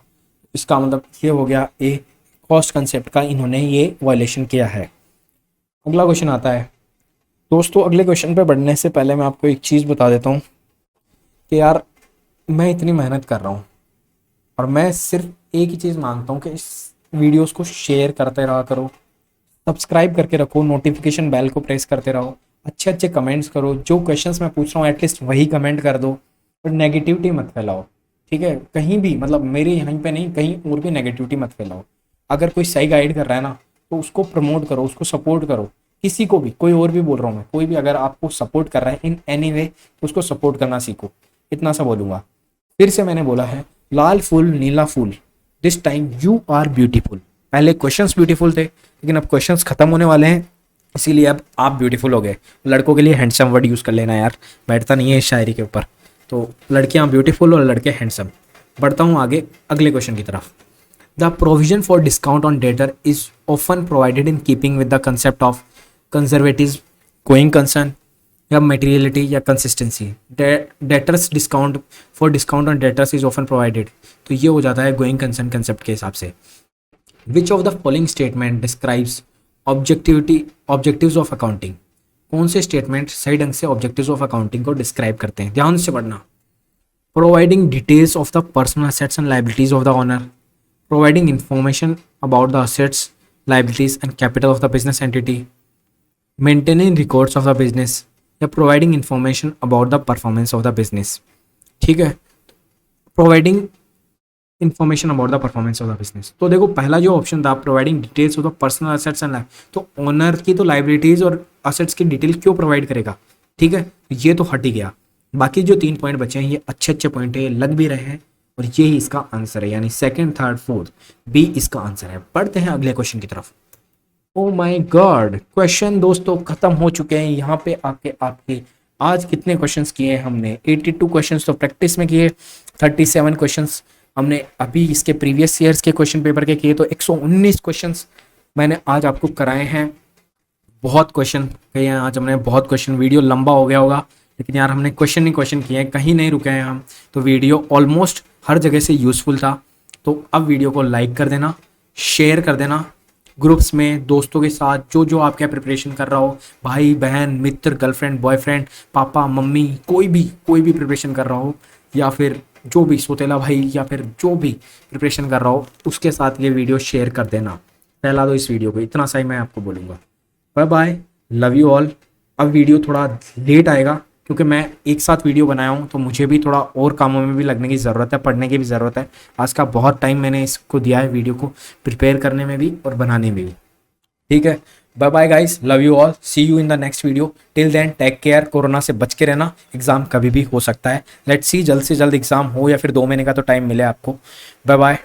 इसका मतलब ये हो गया ए, कॉस्ट कंसेप्ट का इन्होंने ये वायलेशन किया है। अगला क्वेश्चन आता है दोस्तों। अगले क्वेश्चन पे बढ़ने से पहले मैं आपको एक चीज़ बता देता हूँ कि यार मैं इतनी मेहनत कर रहा हूँ और मैं सिर्फ एक ही चीज़ मांगता हूँ कि इस वीडियोस को शेयर करते रहा करो, सब्सक्राइब करके रखो, नोटिफिकेशन बेल को प्रेस करते रहो, अच्छे अच्छे कमेंट्स करो। जो क्वेश्चंस मैं पूछ रहा हूँ एटलीस्ट वही कमेंट कर दो, और नेगेटिविटी मत फैलाओ, ठीक है? कहीं भी, मतलब मेरे यहाँ पे नहीं, कहीं और भी नेगेटिविटी मत फैलाओ। अगर कोई सही गाइड कर रहा है ना तो उसको प्रमोट करो, उसको सपोर्ट करो। किसी को भी, कोई और भी बोल रहा हूँ मैं, कोई भी अगर आपको सपोर्ट कर रहा है इन एनी वे, उसको सपोर्ट करना सीखो। इतना सा बोलूँगा। फिर से मैंने बोला है, लाल फूल नीला फूल, this time you are beautiful. पहले क्वेश्चंस ब्यूटीफुल थे, लेकिन अब क्वेश्चंस खत्म होने वाले हैं, इसीलिए अब आप ब्यूटीफुल हो गए। लड़कों के लिए हैंडसम वर्ड यूज़ कर लेना यार, बैठता नहीं है इस शायरी के ऊपर। तो लड़कियां ब्यूटीफुल और लड़के हैंडसम। बढ़ता हूँ आगे अगले क्वेश्चन की तरफ। The provision for discount on debtor is often provided in keeping with the concept of conservative, going concern, या मटेरियलिटी, या consistency. Debtors discount for discount on debtors is often provided, तो ये हो जाता है गोइंग कंसर्न कंसेप्ट के हिसाब से। Which of the following statement describes objectives of accounting? कौन से स्टेटमेंट सही ढंग से ऑब्जेक्टिव्स ऑफ अकाउंटिंग को डिस्क्राइब करते हैं? ध्यान से पढ़ना। Providing details of the personal assets and liabilities of the owner, providing information about the assets, liabilities and capital of the business entity, maintaining records of the business, या providing information about the performance of the business. ठीक है, providing information about the performance of the business. तो देखो पहला जो ऑप्शन था, providing details of the personal assets and life, तो ओनर की तो लाइबिलिटीज और असेट्स की डिटेल क्यों प्रोवाइड करेगा? ठीक है, ये तो हट ही गया। बाकी जो 3 पॉइंट बचे हैं ये अच्छे अच्छे पॉइंट है, ये लग भी रहे हैं, और ये ही इसका आंसर है, यानी सेकंड, थर्ड, फोर्थ बी इसका आंसर है। पढ़ते हैं अगले क्वेश्चन की तरफ। ओ माय गॉड, क्वेश्चन दोस्तों खत्म हो चुके हैं। यहाँ पे आपके आज कितने क्वेश्चंस किए हमने? 82 क्वेश्चंस तो प्रैक्टिस में किए, 37 क्वेश्चंस हमने अभी इसके प्रीवियस ईयर्स के क्वेश्चन पेपर के किए, तो 119 क्वेश्चंस मैंने आज आपको कराए हैं। बहुत क्वेश्चन किए हैं आज हमने, बहुत क्वेश्चन। वीडियो लंबा हो गया होगा, लेकिन यार हमने क्वेश्चन ही क्वेश्चन किए हैं, कहीं नहीं रुके हैं हम। तो वीडियो ऑलमोस्ट हर जगह से यूज़फुल था। तो अब वीडियो को लाइक कर देना, शेयर कर देना ग्रुप्स में, दोस्तों के साथ, जो जो आपके प्रिपरेशन कर रहा हो, भाई बहन मित्र, गर्लफ्रेंड बॉयफ्रेंड, पापा मम्मी, कोई भी प्रिपरेशन कर रहा हो, या फिर जो भी सोतेला भाई, या फिर जो भी प्रिपरेशन कर रहा हो, उसके साथ ये वीडियो शेयर कर देना, फैला दो इस वीडियो को। इतना सा ही मैं आपको बोलूँगा। Bye bye, love you all. अब वीडियो थोड़ा लेट आएगा क्योंकि मैं एक साथ वीडियो बनाया हूँ, तो मुझे भी थोड़ा और कामों में भी लगने की ज़रूरत है, पढ़ने की भी ज़रूरत है। आज का बहुत टाइम मैंने इसको दिया है, वीडियो को प्रिपेयर करने में भी और बनाने में भी। ठीक है, bye bye guys, love you all, see you in the next video. Till then take care, corona से बच के रहना, एग्जाम कभी भी हो सकता है। लेट्स सी जल्द से जल्द एग्जाम हो, या फिर 2 महीने का तो टाइम मिले आपको। Bye bye.